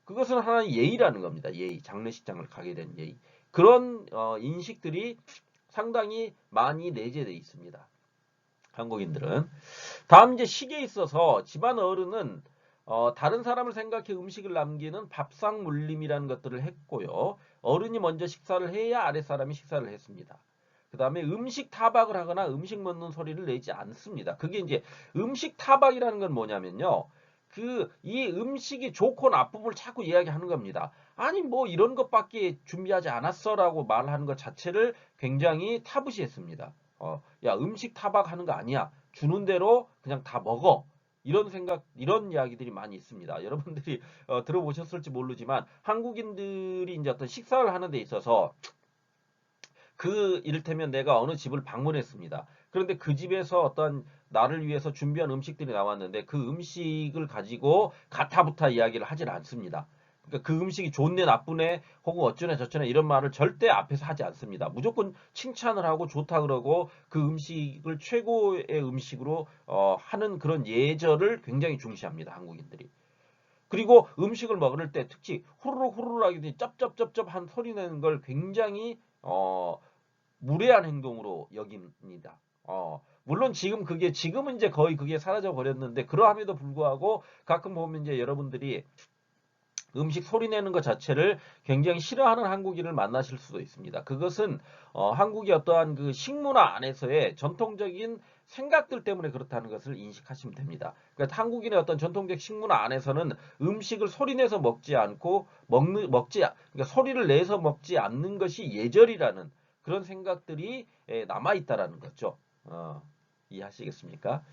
그것은 하나의 예의라는 겁니다. 예의. 장례식장을 가게 된 예의. 그런 인식들이 상당히 많이 내재되어 있습니다. 한국인들은. 다음 이제 식에 있어서 집안 어른은 다른 사람을 생각해 음식을 남기는 밥상 물림이라는 것들을 했고요. 어른이 먼저 식사를 해야 아랫사람이 식사를 했습니다. 그 다음에 음식 타박을 하거나 음식 먹는 소리를 내지 않습니다. 그게 이제 음식 타박이라는 건 뭐냐면요. 이 음식이 좋고 나쁨을 자꾸 이야기하는 겁니다. 아니 뭐 이런 것밖에 준비하지 않았어라고 말하는 것 자체를 굉장히 타부시했습니다. 야 음식 타박하는 거 아니야. 주는 대로 그냥 다 먹어. 이런 생각, 이런 이야기들이 많이 있습니다. 여러분들이 들어보셨을지 모르지만 한국인들이 이제 어떤 식사를 하는 데 있어서 이를테면 내가 어느 집을 방문했습니다. 그런데 그 집에서 어떤 나를 위해서 준비한 음식들이 나왔는데 그 음식을 가지고 가타부타 이야기를 하질 않습니다. 그러니까 그 음식이 좋네 나쁘네 혹은 어쩌네 저쩌네 이런 말을 절대 앞에서 하지 않습니다. 무조건 칭찬을 하고 좋다 그러고 그 음식을 최고의 음식으로 하는 그런 예절을 굉장히 중시합니다. 한국인들이. 그리고 음식을 먹을 때 특히 후루룩 후루룩 하게 쩝쩝쩝쩝 한 소리 내는 걸 굉장히 무례한 행동으로 여깁니다. 물론 지금은 이제 거의 그게 사라져 버렸는데 그러함에도 불구하고 가끔 보면 이제 여러분들이 음식 소리 내는 것 자체를 굉장히 싫어하는 한국인을 만나실 수도 있습니다. 그것은 한국의 어떠한 그 식문화 안에서의 전통적인 생각들 때문에 그렇다는 것을 인식하시면 됩니다. 그러니까 한국인의 어떤 전통적 식문화 안에서는 음식을 소리 내서 먹지 않고 그러니까 소리를 내서 먹지 않는 것이 예절이라는 그런 생각들이 남아 있다라는 거죠. 이해하시겠습니까?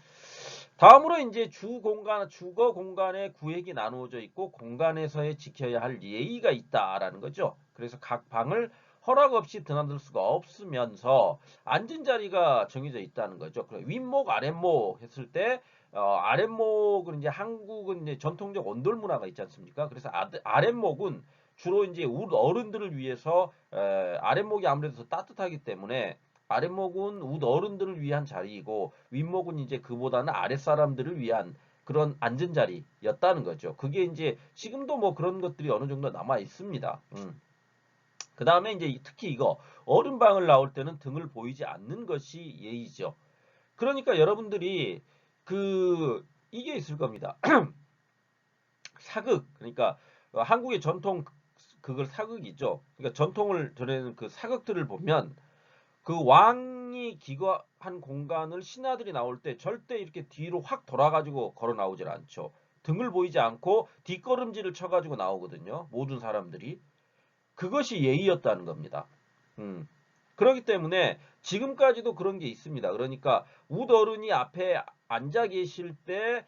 다음으로 이제 주거 공간의 구획이 나누어져 있고 공간에서의 지켜야 할 예의가 있다라는 거죠. 그래서 각 방을 허락 없이 드나들 수가 없으면서 앉은 자리가 정해져 있다는 거죠. 윗목, 아랫목 했을 때 아랫목은 이제 한국은 이제 전통적 온돌 문화가 있지 않습니까? 그래서 아랫목은 주로 이제 우리 어른들을 위해서 아랫목이 아무래도 더 따뜻하기 때문에 아랫목은 우리 어른들을 위한 자리이고 윗목은 이제 그보다는 아랫사람들을 위한 그런 앉은 자리였다는 거죠. 그게 이제 지금도 뭐 그런 것들이 어느 정도 남아 있습니다. 그 다음에 이제 특히 이거 어른방을 나올 때는 등을 보이지 않는 것이 예의죠. 그러니까 여러분들이 이게 있을 겁니다. 사극, 그러니까 한국의 전통 그걸 사극이죠. 그러니까 전통을 전하는 그 사극들을 보면 그 왕이 기거한 공간을 신하들이 나올 때 절대 이렇게 뒤로 확 돌아가지고 걸어 나오질 않죠. 등을 보이지 않고 뒷걸음질을 쳐가지고 나오거든요. 모든 사람들이. 그것이 예의였다는 겁니다. 그렇기 때문에 지금까지도 그런 게 있습니다. 그러니까 웃어른이 앞에 앉아 계실 때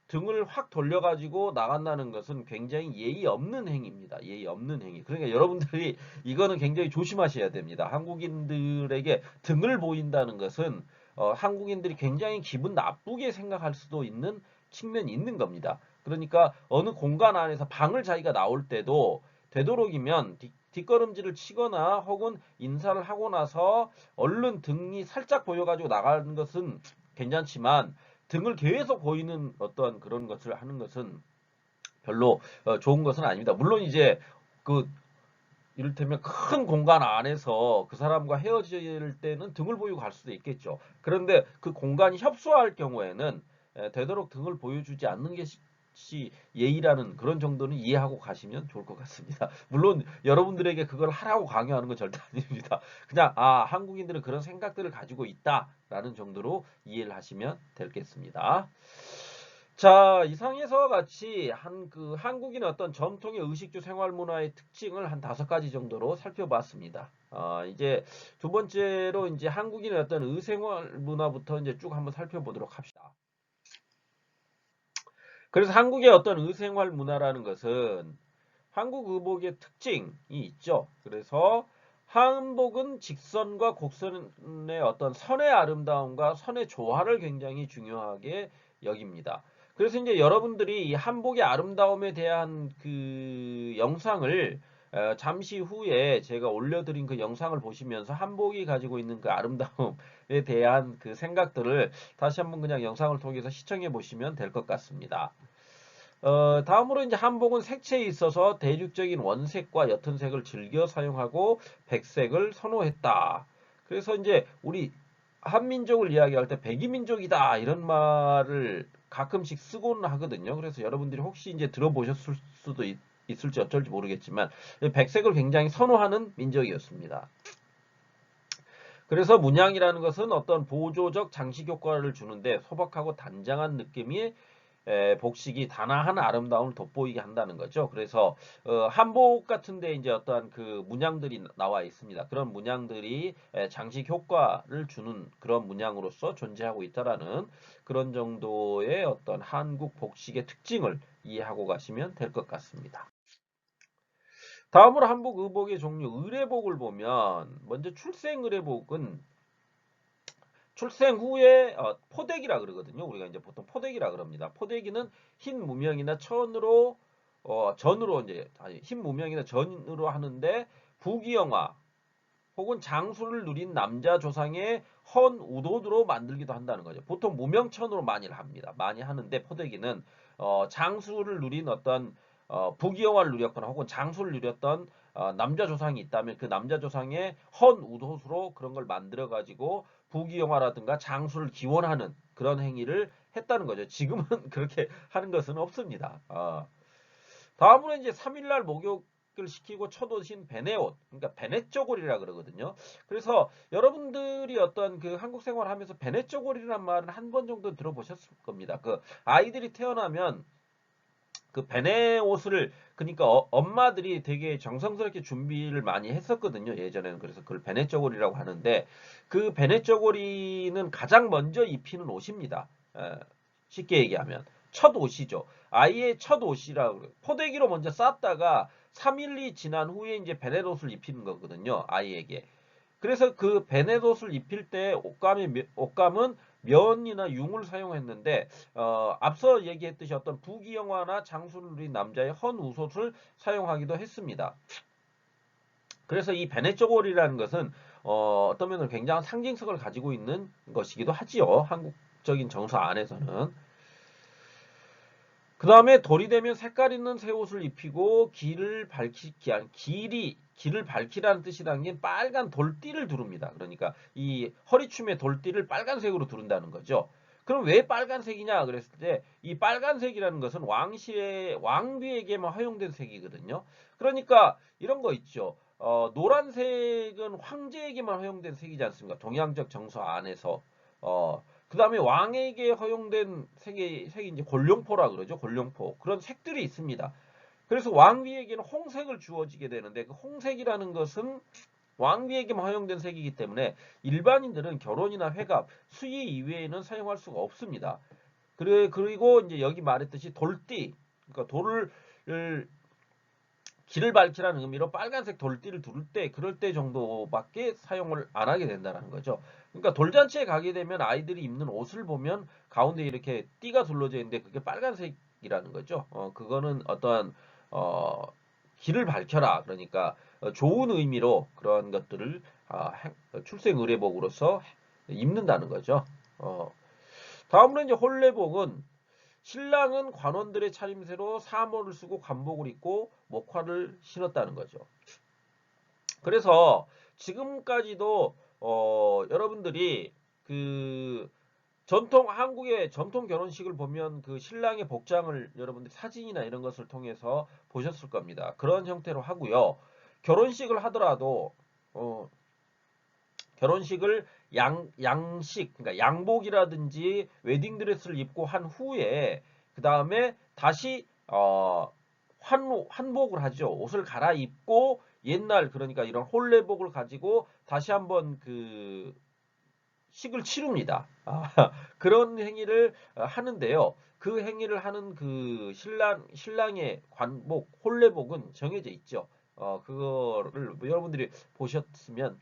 등을 확 돌려가지고 나간다는 것은 굉장히 예의 없는 행위입니다. 예의 없는 행위. 그러니까 여러분들이 이거는 굉장히 조심하셔야 됩니다. 한국인들에게 등을 보인다는 것은 한국인들이 굉장히 기분 나쁘게 생각할 수도 있는 측면이 있는 겁니다. 그러니까 어느 공간 안에서 방을 자기가 나올 때도 되도록이면 뒷걸음질을 치거나 혹은 인사를 하고 나서 얼른 등이 살짝 보여가지고 나가는 것은 괜찮지만 등을 계속 보이는 어떤 그런 것을 하는 것은 별로 좋은 것은 아닙니다. 물론 이제 그 이를테면 큰 공간 안에서 그 사람과 헤어질 때는 등을 보이고 갈 수도 있겠죠. 그런데 그 공간이 협소할 경우에는 되도록 등을 보여주지 않는 게 예의라는 그런 정도는 이해하고 가시면 좋을 것 같습니다. 물론 여러분들에게 그걸 하라고 강요하는 건 절대 아닙니다. 그냥 한국인들은 그런 생각들을 가지고 있다라는 정도로 이해를 하시면 되겠습니다. 자, 이상에서 같이 한국인의 어떤 전통의 의식주 생활 문화의 특징을 한 5가지 정도로 살펴봤습니다. 이제 두 번째로 이제 한국인의 어떤 의생활 문화부터 이제 쭉 한번 살펴보도록 합시다. 그래서 한국의 어떤 의생활 문화라는 것은 한국 의복의 특징이 있죠. 그래서 한복은 직선과 곡선의 어떤 선의 아름다움과 선의 조화를 굉장히 중요하게 여깁니다. 그래서 이제 여러분들이 이 한복의 아름다움에 대한 그 영상을 잠시 후에 제가 올려드린 그 영상을 보시면서 한복이 가지고 있는 그 아름다움에 대한 그 생각들을 다시 한번 그냥 영상을 통해서 시청해 보시면 될 것 같습니다. 다음으로 이제 한복은 색채에 있어서 대륙적인 원색과 옅은 색을 즐겨 사용하고 백색을 선호했다. 그래서 이제 우리 한민족을 이야기할 때 백이민족이다 이런 말을 가끔씩 쓰고는 하거든요. 그래서 여러분들이 혹시 이제 들어보셨을 수도 있을지 어쩔지 모르겠지만 백색을 굉장히 선호하는 민족이었습니다. 그래서 문양이라는 것은 어떤 보조적 장식 효과를 주는데 소박하고 단장한 느낌이 복식이 단아한 아름다움을 돋보이게 한다는 거죠. 그래서 한복 같은데 이제 어떠한 그 문양들이 나와 있습니다. 그런 문양들이 장식 효과를 주는 그런 문양으로서 존재하고 있다라는 그런 정도의 어떤 한국 복식의 특징을 이해하고 가시면 될 것 같습니다. 다음으로 한복 의복의 종류 의례복을 보면 먼저 출생 의례복은 출생 후에 포대기라 그러거든요. 우리가 이제 보통 포대기라 그럽니다. 포대기는 흰 무명이나 전으로 이제 흰 무명이나 전으로 하는데 부귀영화 혹은 장수를 누린 남자 조상의 헌 우도드로 만들기도 한다는 거죠. 보통 무명천으로 많이 합니다. 많이 하는데 포대기는 장수를 누린 어떤 부귀영화를 누렸거나 혹은 장수를 누렸던 남자 조상이 있다면 그 남자 조상의 헌 우도수로 그런 걸 만들어 가지고 부귀영화라든가 장수를 기원하는 그런 행위를 했다는 거죠. 지금은 그렇게 하는 것은 없습니다. 다음으로 이제 3일날 목욕을 시키고 첫 옷인 베네옷, 그러니까 베네쪼고리라 그러거든요. 그래서 여러분들이 어떤 그 한국 생활하면서 베네쪼고리라는 말은 한 번 정도 들어보셨을 겁니다. 그 아이들이 태어나면 그 베네 옷을 그러니까 엄마들이 되게 정성스럽게 준비를 많이 했었거든요. 예전에는 그래서 그걸 베네 쪼고리라고 하는데 그 베네 쪼고리는 가장 먼저 입히는 옷입니다. 쉽게 얘기하면 첫 옷이죠. 아이의 첫 옷이라고 그래요. 포대기로 먼저 쌌다가 3일이 지난 후에 이제 베넷옷을 입히는 거거든요. 아이에게. 그래서 그 베넷옷을 입힐 때 옷감은 면이나 융을 사용했는데 앞서 얘기했듯이 어떤 부귀영화나 장수를 누린 남자의 헌 우옷을 사용하기도 했습니다. 그래서 이 베넷 저고리라는 것은 어떤 면으로 굉장한 상징성을 가지고 있는 것이기도 하지요. 한국적인 정서 안에서는. 그 다음에 돌이 되면 색깔 있는 새 옷을 입히고 길을 밝히라는 뜻이 담긴 빨간 돌띠를 두릅니다. 그러니까 이 허리춤에 돌띠를 빨간색으로 두른다는 거죠. 그럼 왜 빨간색이냐 그랬을 때 이 빨간색이라는 것은 왕비에게만 허용된 색이거든요. 그러니까 이런 거 있죠. 노란색은 황제에게만 허용된 색이지 않습니까? 동양적 정서 안에서. 그 다음에 왕에게 허용된 색이 이제 골룡포라 그러죠. 골룡포. 그런 색들이 있습니다. 그래서 왕비에게는 홍색을 주어지게 되는데 그 홍색이라는 것은 왕비에게만 허용된 색이기 때문에 일반인들은 결혼이나 회갑, 수의 이외에는 사용할 수가 없습니다. 그리고 이제 여기 말했듯이 돌띠, 그러니까 길을 밝히라는 의미로 빨간색 돌띠를 두를 때 그럴 때 정도밖에 사용을 안 하게 된다는 거죠. 그러니까 돌잔치에 가게 되면 아이들이 입는 옷을 보면 가운데 이렇게 띠가 둘러져 있는데 그게 빨간색이라는 거죠. 그거는 어떠한 어, 길을 밝혀라. 그러니까 좋은 의미로 그런 것들을 출생 의례복으로서 입는다는 거죠. 다음으로 이제 혼례복은 신랑은 관원들의 차림새로 사모를 쓰고 관복을 입고 목화를 신었다는 거죠. 그래서 지금까지도 여러분들이 그 한국의 전통 결혼식을 보면 그 신랑의 복장을 여러분들 사진이나 이런 것을 통해서 보셨을 겁니다. 그런 형태로 하고요. 결혼식을 하더라도 결혼식을 양식, 그러니까 양복이라든지 웨딩드레스를 입고 한 후에 그 다음에 다시 환복을 하죠. 옷을 갈아입고 옛날 그러니까 이런 혼례복을 가지고 다시 한번 그 식을 치릅니다. 그런 행위를 하는데요. 그 행위를 하는 그 신랑의 관복, 혼례복은 정해져 있죠. 그거를 여러분들이 보셨으면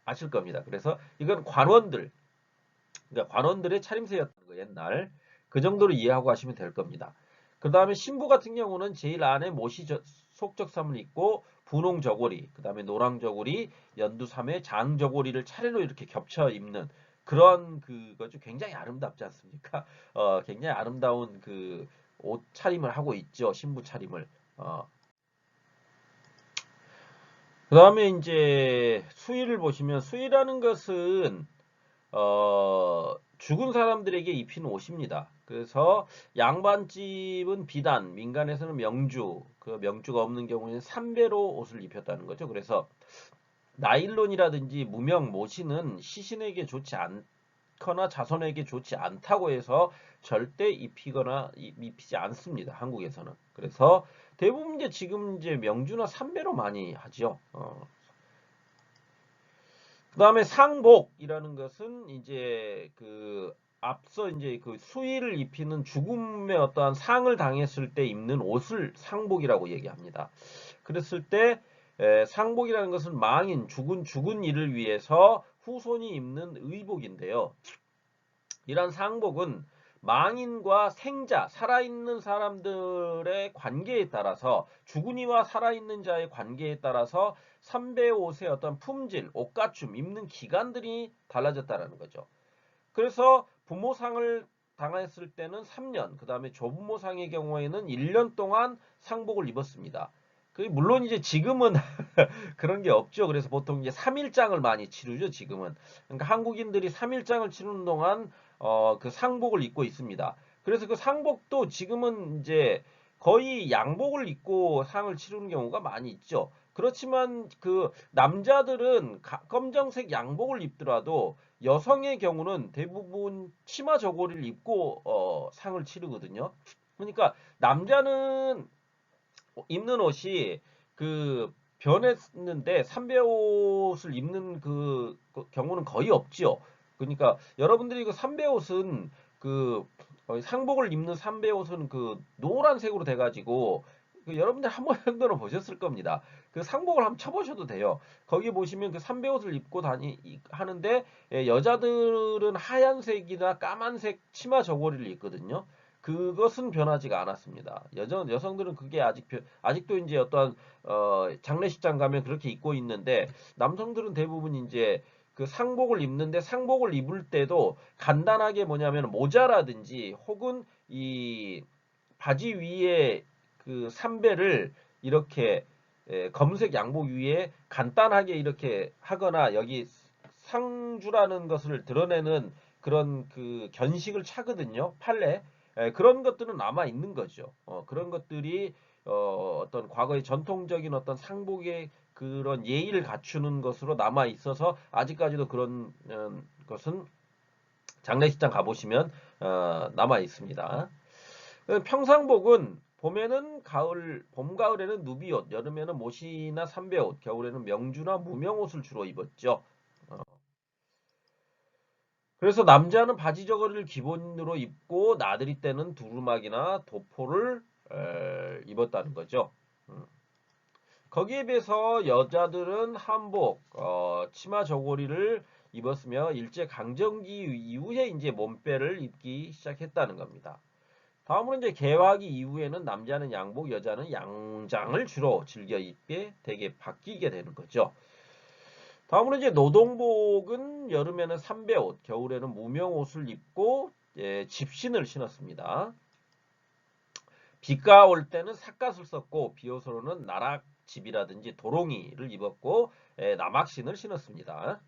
아실 겁니다. 그래서 이건 그러니까 관원들의 차림새였던 거 옛날 그 정도로 이해하고 하시면 될 겁니다. 그 다음에 신부 같은 경우는 제일 안에 속적삼을 입고 분홍 저고리, 그 다음에 노랑 저고리, 연두삼에 장 저고리를 차례로 이렇게 겹쳐 입는 그런 그거죠. 굉장히 아름답지 않습니까? 굉장히 아름다운 그 옷 차림을 하고 있죠. 신부 차림을. 그 다음에 이제 수의를 보시면 수의라는 것은 죽은 사람들에게 입히는 옷입니다. 그래서 양반집은 비단, 민간에서는 명주, 그 명주가 없는 경우에는 삼배로 옷을 입혔다는 거죠. 그래서 나일론이라든지 무명, 모시는 시신에게 좋지 않거나 자손에게 좋지 않다고 해서 절대 입히지 않습니다. 한국에서는. 그래서 대부분 이제 지금 이제 명주나 삼배로 많이 하죠. 그 다음에 상복이라는 것은 이제 그 앞서 이제 그 수의를 입히는 죽음의 어떠한 상을 당했을 때 입는 옷을 상복이라고 얘기합니다. 그랬을 때 상복이라는 것은 죽은 이를 위해서 후손이 입는 의복인데요. 이러한 상복은 망인과 생자, 살아있는 사람들의 관계에 따라서 죽은 이와 살아있는 자의 관계에 따라서 삼배 옷의 어떤 품질, 옷갖춤, 입는 기간들이 달라졌다는 거죠. 그래서 부모상을 당했을 때는 3년, 그 다음에 조부모상의 경우에는 1년 동안 상복을 입었습니다. 물론 이제 지금은 그런 게 없죠. 그래서 보통 이제 3일장을 많이 치르죠, 지금은. 그러니까 한국인들이 3일장을 치르는 동안 그 상복을 입고 있습니다. 그래서 그 상복도 지금은 이제 거의 양복을 입고 상을 치르는 경우가 많이 있죠. 그렇지만 그 남자들은 검정색 양복을 입더라도 여성의 경우는 대부분 치마 저고리를 입고 상을 치르거든요. 그러니까 남자는 입는 옷이 그 변했는데 삼배 옷을 입는 그 경우는 거의 없죠. 그러니까 여러분들이 그 삼배 옷은 그 상복을 입는 삼배 옷은 그 노란색으로 돼가지고 여러분들 한 번 정도는 보셨을 겁니다. 그 상복을 한번 쳐보셔도 돼요. 거기 보시면 그 삼배 옷을 입고 하는데 여자들은 하얀색이나 까만색 치마 저고리를 입거든요. 그것은 변하지가 않았습니다. 여성들은 그게 아직도 이제 어떠한 장례식장 가면 그렇게 입고 있는데 남성들은 대부분 이제 그 상복을 입는데 상복을 입을 때도 간단하게 뭐냐면 모자라든지 혹은 이 바지 위에 그 삼배를 이렇게 검은색 양복 위에 간단하게 이렇게 하거나 여기 상주라는 것을 드러내는 그런 그 견식을 차거든요. 판례. 그런 것들은 남아 있는 거죠. 그런 것들이 어떤 과거의 전통적인 어떤 상복의 그런 예의를 갖추는 것으로 남아 있어서 아직까지도 그런 것은 장례식장 가보시면 남아 있습니다. 평상복은 봄에는 봄, 가을에는 누비옷, 여름에는 모시나 삼배옷, 겨울에는 명주나 무명옷을 주로 입었죠. 그래서 남자는 바지 저고리를 기본으로 입고 나들이 때는 두루마기나 도포를 입었다는 거죠. 음. 거기에 비해서 여자들은 한복, 치마 저고리를 입었으며 일제 강점기 이후에 이제 몸빼를 입기 시작했다는 겁니다. 다음으로 이제 개화기 이후에는 남자는 양복, 여자는 양장을 주로 즐겨 입게 되게 바뀌게 되는 거죠. 다음으로 이제 노동복은 여름에는 삼배옷, 겨울에는 무명옷을 입고 집신을 신었습니다. 비가 올 때는 삿갓을 썼고 비옷으로는 나락집이라든지 도롱이를 입었고 남학신을 신었습니다.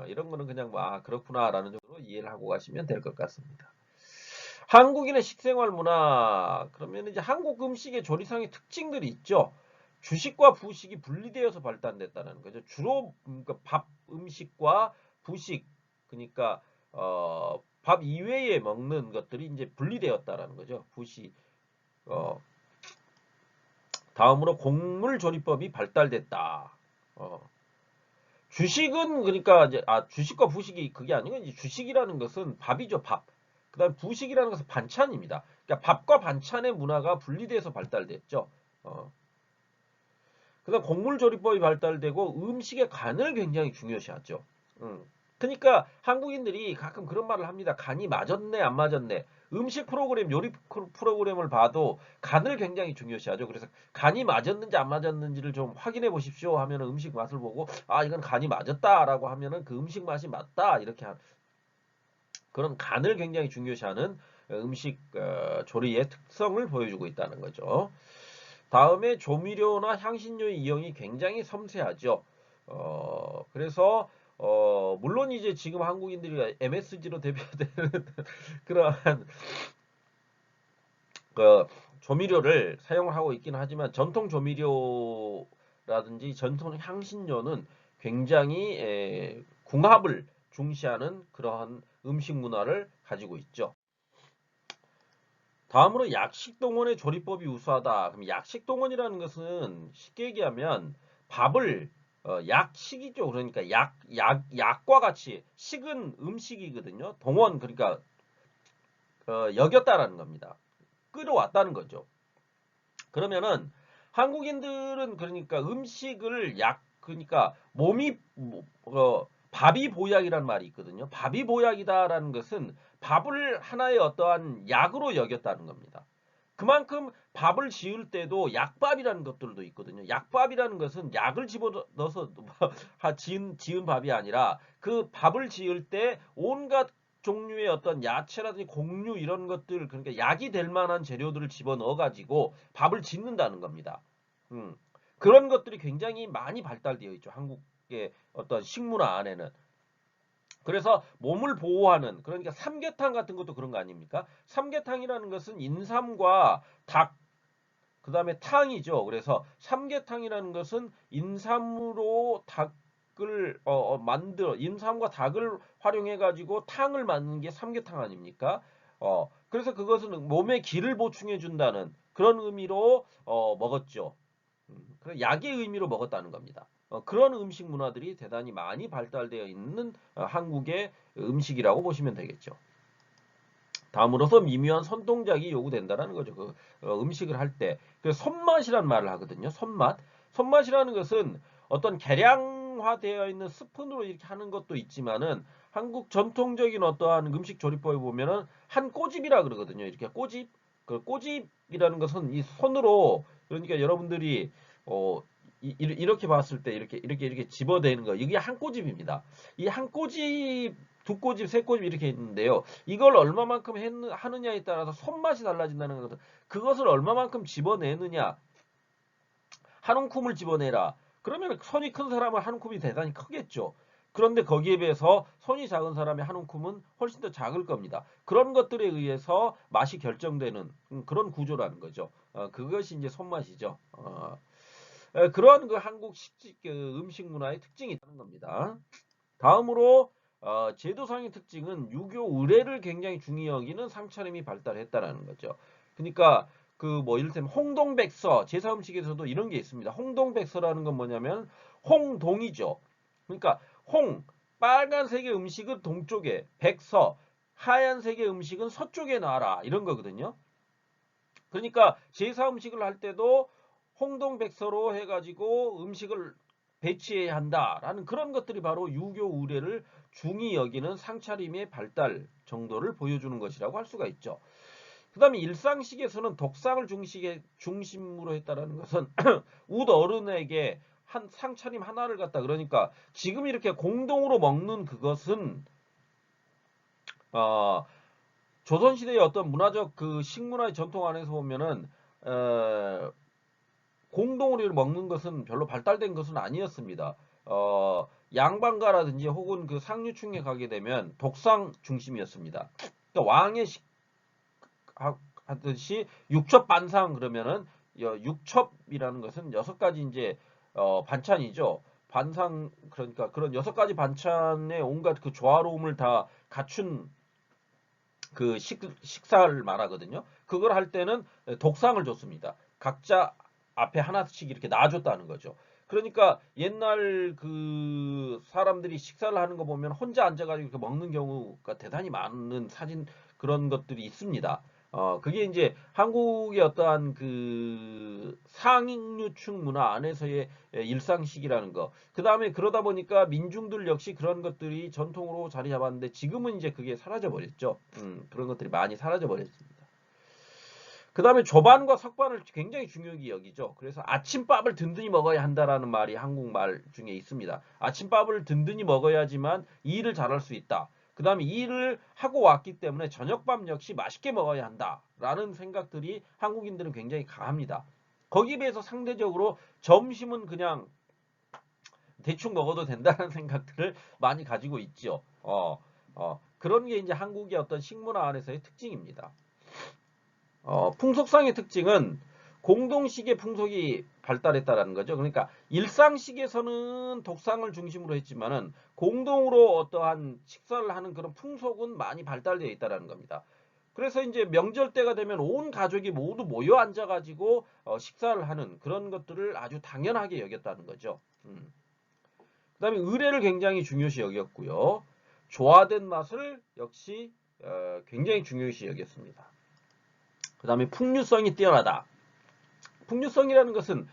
이런 거는 그냥 그렇구나라는 정도로 이해를 하고 가시면 될 것 같습니다. 한국인의 식생활 문화 그러면 이제 한국 음식의 조리상의 특징들이 있죠. 주식과 부식이 분리되어서 발달됐다는 거죠. 주로 그러니까 밥 음식과 부식 그러니까 밥 이외에 먹는 것들이 이제 분리되었다라는 거죠. 부식 어, 다음으로 곡물 조리법이 발달됐다. 주식은 그러니까 이제 주식과 부식이 그게 아니고 이제 주식이라는 것은 밥이죠, 밥. 그다음 부식이라는 것은 반찬입니다. 그러니까 밥과 반찬의 문화가 분리돼서 발달됐죠. 그다음 곡물 조리법이 발달되고 음식의 간을 굉장히 중요시하죠. 그러니까 한국인들이 가끔 그런 말을 합니다. 간이 맞았네, 안 맞았네. 음식 프로그램, 요리 프로그램을 봐도 간을 굉장히 중요시하죠. 그래서 간이 맞았는지 안 맞았는지를 좀 확인해 보십시오 하면 음식 맛을 보고 이건 간이 맞았다라고 하면은 그 음식 맛이 맞다 이렇게 그런 간을 굉장히 중요시하는 음식 조리의 특성을 보여주고 있다는 거죠. 다음에 조미료나 향신료의 이용이 굉장히 섬세하죠. 그래서 물론 이제 지금 한국인들이 MSG로 대표되는 그러한 그 조미료를 사용을 하고 있긴 하지만 전통 조미료라든지 전통 향신료는 굉장히 궁합을 중시하는 그러한 음식 문화를 가지고 있죠. 다음으로 약식동원의 조리법이 우수하다. 그럼 약식동원이라는 것은 쉽게 얘기하면 밥을 약식이죠. 그러니까 약과 같이 식은 음식이거든요. 동원 그러니까 여겼다라는 겁니다. 끌어왔다는 거죠. 그러면은 한국인들은 그러니까 음식을 그러니까 밥이 보약이라는 말이 있거든요. 밥이 보약이다라는 것은 밥을 하나의 어떠한 약으로 여겼다는 겁니다. 그만큼 밥을 지을 때도 약밥이라는 것들도 있거든요. 약밥이라는 것은 약을 집어넣어서 지은 밥이 아니라 그 밥을 지을 때 온갖 종류의 어떤 야채라든지 곡류 이런 것들 그러니까 약이 될 만한 재료들을 집어넣어 가지고 밥을 짓는다는 겁니다. 음. 그런 것들이 굉장히 많이 발달되어 있죠. 한국의 어떤 식문화 안에는. 그래서 몸을 보호하는 그러니까 삼계탕 같은 것도 그런 거 아닙니까? 삼계탕이라는 것은 인삼과 닭 그다음에 탕이죠. 그래서 삼계탕이라는 것은 인삼으로 닭을 만들어 인삼과 닭을 활용해 가지고 탕을 만드는 게 삼계탕 아닙니까? 그래서 그것은 몸에 기를 보충해 준다는 그런 의미로 먹었죠. 그런 약의 의미로 먹었다는 겁니다. 그런 음식 문화들이 대단히 많이 발달되어 있는 한국의 음식이라고 보시면 되겠죠. 다음으로서 미묘한 손동작이 요구된다라는 거죠. 그 음식을 할 때. 그래서 손맛이란 말을 하거든요. 손맛. 손맛이라는 것은 어떤 계량화되어 있는 스푼으로 이렇게 하는 것도 있지만은 한국 전통적인 어떠한 음식 조리법에 보면은 한 꼬집이라 그러거든요. 이렇게 꼬집. 그 꼬집이라는 것은 이 손으로 그러니까 여러분들이 이렇게 봤을 때 이렇게 집어대는 거. 이게 한 꼬집입니다. 이 한 꼬집, 두 꼬집, 세 꼬집 이렇게 있는데요. 이걸 얼마만큼 하느냐에 따라서 손맛이 달라진다는 거거든. 그것을 얼마만큼 집어내느냐. 한 움큼을 집어내라. 그러면 손이 큰 사람은 한 움큼이 대단히 크겠죠. 그런데 거기에 비해서 손이 작은 사람의 한 움큼은 훨씬 더 작을 겁니다. 그런 것들에 의해서 맛이 결정되는 그런 구조라는 거죠. 그것이 이제 손맛이죠. 그러한 그 한국 음식 문화의 특징이 있다는 겁니다. 다음으로 제도상의 특징은 유교 의례를 굉장히 중히 여기는 상차림이 발달했다라는 거죠. 그러니까 그 뭐 이를테면 홍동백서 제사음식에서도 이런 게 있습니다. 홍동백서라는 건 뭐냐면 홍동이죠. 그러니까 빨간색의 음식은 동쪽에, 백서 하얀색의 음식은 서쪽에 놔라 이런 거거든요. 그러니까 제사 음식을 할 때도 홍동백서로 해가지고 음식을 배치해야 한다라는 그런 것들이 바로 유교 의례를 중히 여기는 상차림의 발달 정도를 보여주는 것이라고 할 수가 있죠. 그 다음에 일상식에서는 독상을 중심으로 했다라는 것은 웃 어른에게 한 상차림 하나를 갖다 그러니까 지금 이렇게 공동으로 먹는 그것은 조선시대의 어떤 문화적 그 식문화의 전통 안에서 보면은 공동으로 먹는 것은 별로 발달된 것은 아니었습니다. 양반가라든지 혹은 그 상류층에 가게 되면 독상 중심이었습니다. 그러니까 왕의 하듯이 육첩 반상 그러면은 육첩이라는 것은 여섯 가지 이제 반찬이죠. 반상 그러니까 그런 여섯 가지 반찬의 온갖 그 조화로움을 다 갖춘 그 식사를 말하거든요. 그걸 할 때는 독상을 줬습니다. 각자 앞에 하나씩 이렇게 놔줬다는 거죠. 그러니까 옛날 그 사람들이 식사를 하는 거 보면 혼자 앉아가지고 이렇게 먹는 경우가 대단히 많은 사진 그런 것들이 있습니다. 그게 이제 한국의 어떠한 그 상류층 문화 안에서의 일상식이라는 거. 그 다음에 그러다 보니까 민중들 역시 그런 것들이 전통으로 자리 잡았는데 지금은 이제 그게 사라져 버렸죠. 그런 것들이 많이 사라져 버렸습니다. 그 다음에 조반과 석반을 굉장히 중요히 여기죠. 그래서 아침밥을 든든히 먹어야 한다라는 말이 한국말 중에 있습니다. 아침밥을 든든히 먹어야지만 이 일을 잘할 수 있다. 그 다음에 이 일을 하고 왔기 때문에 저녁밥 역시 맛있게 먹어야 한다라는 생각들이 한국인들은 굉장히 강합니다. 거기에 비해서 상대적으로 점심은 그냥 대충 먹어도 된다는 생각들을 많이 가지고 있죠. 그런 게 이제 한국의 어떤 식문화 안에서의 특징입니다. 풍속상의 특징은 공동식의 풍속이 발달했다라는 거죠. 그러니까 일상식에서는 독상을 중심으로 했지만은 공동으로 어떠한 식사를 하는 그런 풍속은 많이 발달되어 있다라는 겁니다. 그래서 이제 명절 때가 되면 온 가족이 모두 모여 앉아가지고 식사를 하는 그런 것들을 아주 당연하게 여겼다는 거죠. 그 다음에 의례를 굉장히 중요시 여겼고요. 조화된 맛을 역시 굉장히 중요시 여겼습니다. 그 다음에 풍류성이 뛰어나다. 풍류성이라는 것은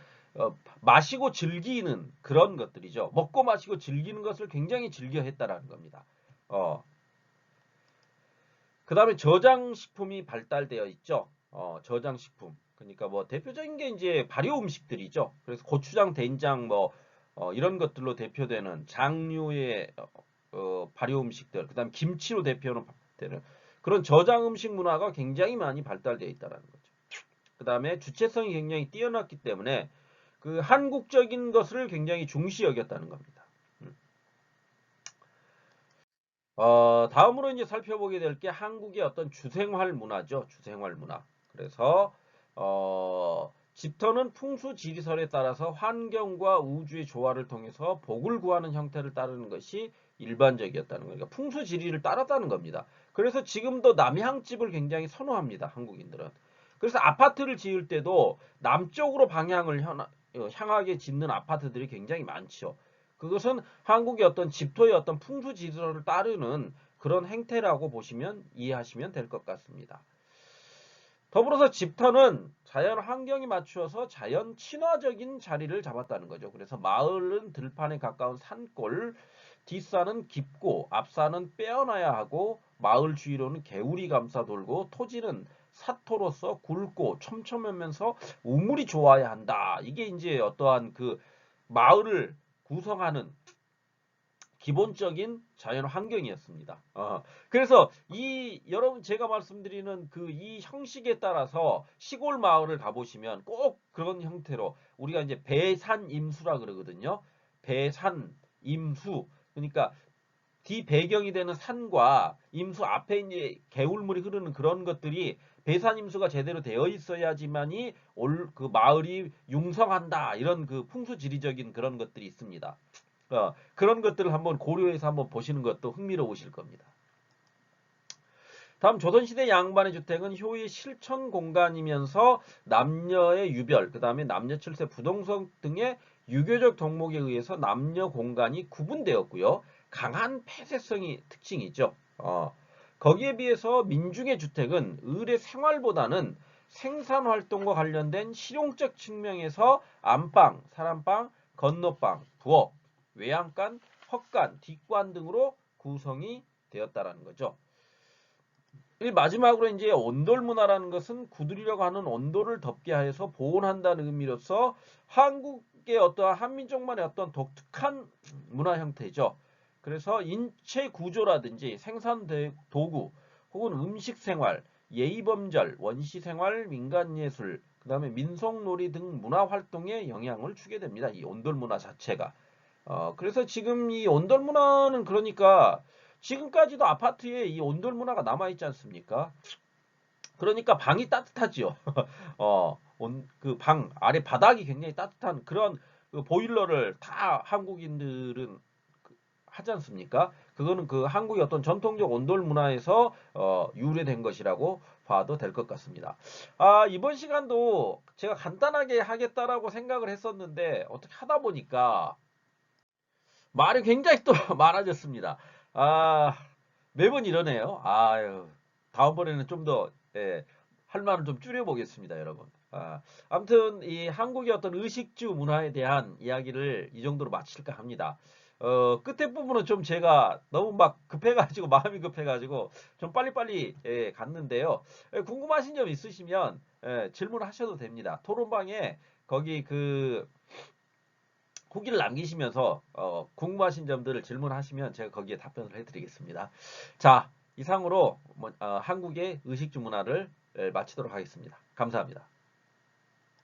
마시고 즐기는 그런 것들이죠. 먹고 마시고 즐기는 것을 굉장히 즐겨 했다라는 겁니다. 그 다음에 저장식품이 발달되어 있죠. 저장식품. 그러니까 뭐 대표적인 게 이제 발효 음식들이죠. 그래서 고추장, 된장 뭐 이런 것들로 대표되는 장류의 발효 음식들. 그 다음 김치로 대표되는 그런 저장 음식 문화가 굉장히 많이 발달되어 있다는 거죠. 그 다음에 주체성이 굉장히 뛰어났기 때문에 그 한국적인 것을 굉장히 중시 여겼다는 겁니다. 다음으로 이제 살펴보게 될 게 한국의 어떤 주생활 문화죠. 주생활 문화. 그래서 집터는 풍수 지리설에 따라서 환경과 우주의 조화를 통해서 복을 구하는 형태를 따르는 것이 일반적이었다는 거예요. 그러니까 풍수 지리를 따랐다는 겁니다. 그래서 지금도 남향집을 굉장히 선호합니다. 한국인들은. 그래서 아파트를 지을 때도 남쪽으로 방향을 향하게 짓는 아파트들이 굉장히 많죠. 그것은 한국의 어떤 집토의 어떤 풍수 지리설을 따르는 그런 행태라고 보시면 이해하시면 될 것 같습니다. 더불어서 집터는 자연 환경에 맞추어서 자연 친화적인 자리를 잡았다는 거죠. 그래서 마을은 들판에 가까운 산골, 뒷산은 깊고 앞산은 빼어나야 하고 마을 주위로는 개울이 감싸 돌고 토지는 사토로서 굵고 촘촘하면서 우물이 좋아야 한다. 이게 이제 어떠한 그 마을을 구성하는 기본적인 자연 환경이었습니다. 그래서 이 여러분 제가 말씀드리는 그 이 형식에 따라서 시골 마을을 가보시면 꼭 그런 형태로 우리가 이제 배산임수라 그러거든요. 배산임수. 그러니까 뒤 배경이 되는 산과 임수 앞에 이제 개울물이 흐르는 그런 것들이 배산임수가 제대로 되어 있어야지만이 그 마을이 융성한다. 이런 그 풍수지리적인 그런 것들이 있습니다. 그런 것들을 한번 고려해서 한번 보시는 것도 흥미로우실 겁니다. 다음 조선시대 양반의 주택은 효의 실천 공간이면서 남녀의 유별, 그 다음에 남녀 칠세 부동성 등의 유교적 덕목에 의해서 남녀 공간이 구분되었고요. 강한 폐쇄성이 특징이죠. 거기에 비해서 민중의 주택은 을의 생활보다는 생산 활동과 관련된 실용적 측면에서 안방, 사람방, 건너방, 부엌, 외양간, 헛간, 뒷관 등으로 구성이 되었다라는 거죠. 이 마지막으로 이제 온돌 문화라는 것은 구두리려고 하는 온돌을 덮게 하여서 보온한다는 의미로서 한국의 어떠한 한민족만의 어떤 독특한 문화 형태죠. 그래서 인체 구조라든지 생산 도구 혹은 음식 생활, 예의범절, 원시 생활, 민간 예술, 그다음에 민속놀이 등 문화 활동에 영향을 주게 됩니다. 이 온돌 문화 자체가. 그래서 지금 이 온돌 문화는 그러니까 지금까지도 아파트에 이 온돌 문화가 남아있지 않습니까? 그러니까 방이 따뜻하지요. 그 방 아래 바닥이 굉장히 따뜻한 그런 그 보일러를 다 한국인들은 하지 않습니까? 그거는 그 한국의 어떤 전통적 온돌 문화에서 유래된 것이라고 봐도 될 것 같습니다. 이번 시간도 제가 간단하게 하겠다라고 생각을 했었는데 어떻게 하다 보니까 말이 굉장히 또 많아졌습니다. 아, 매번 이러네요. 아유, 다음번에는 좀 더, 예, 할 말을 좀 줄여보겠습니다, 여러분. 아무튼, 이 한국의 어떤 의식주 문화에 대한 이야기를 이 정도로 마칠까 합니다. 끝에 부분은 좀 제가 너무 막 급해가지고, 마음이 급해가지고, 좀 빨리빨리, 갔는데요. 궁금하신 점 있으시면, 질문하셔도 됩니다. 토론방에, 거기 후기를 남기시면서 궁금하신 점들을 질문하시면 제가 거기에 답변을 해드리겠습니다. 자, 이상으로 한국의 의식주 문화를 마치도록 하겠습니다. 감사합니다.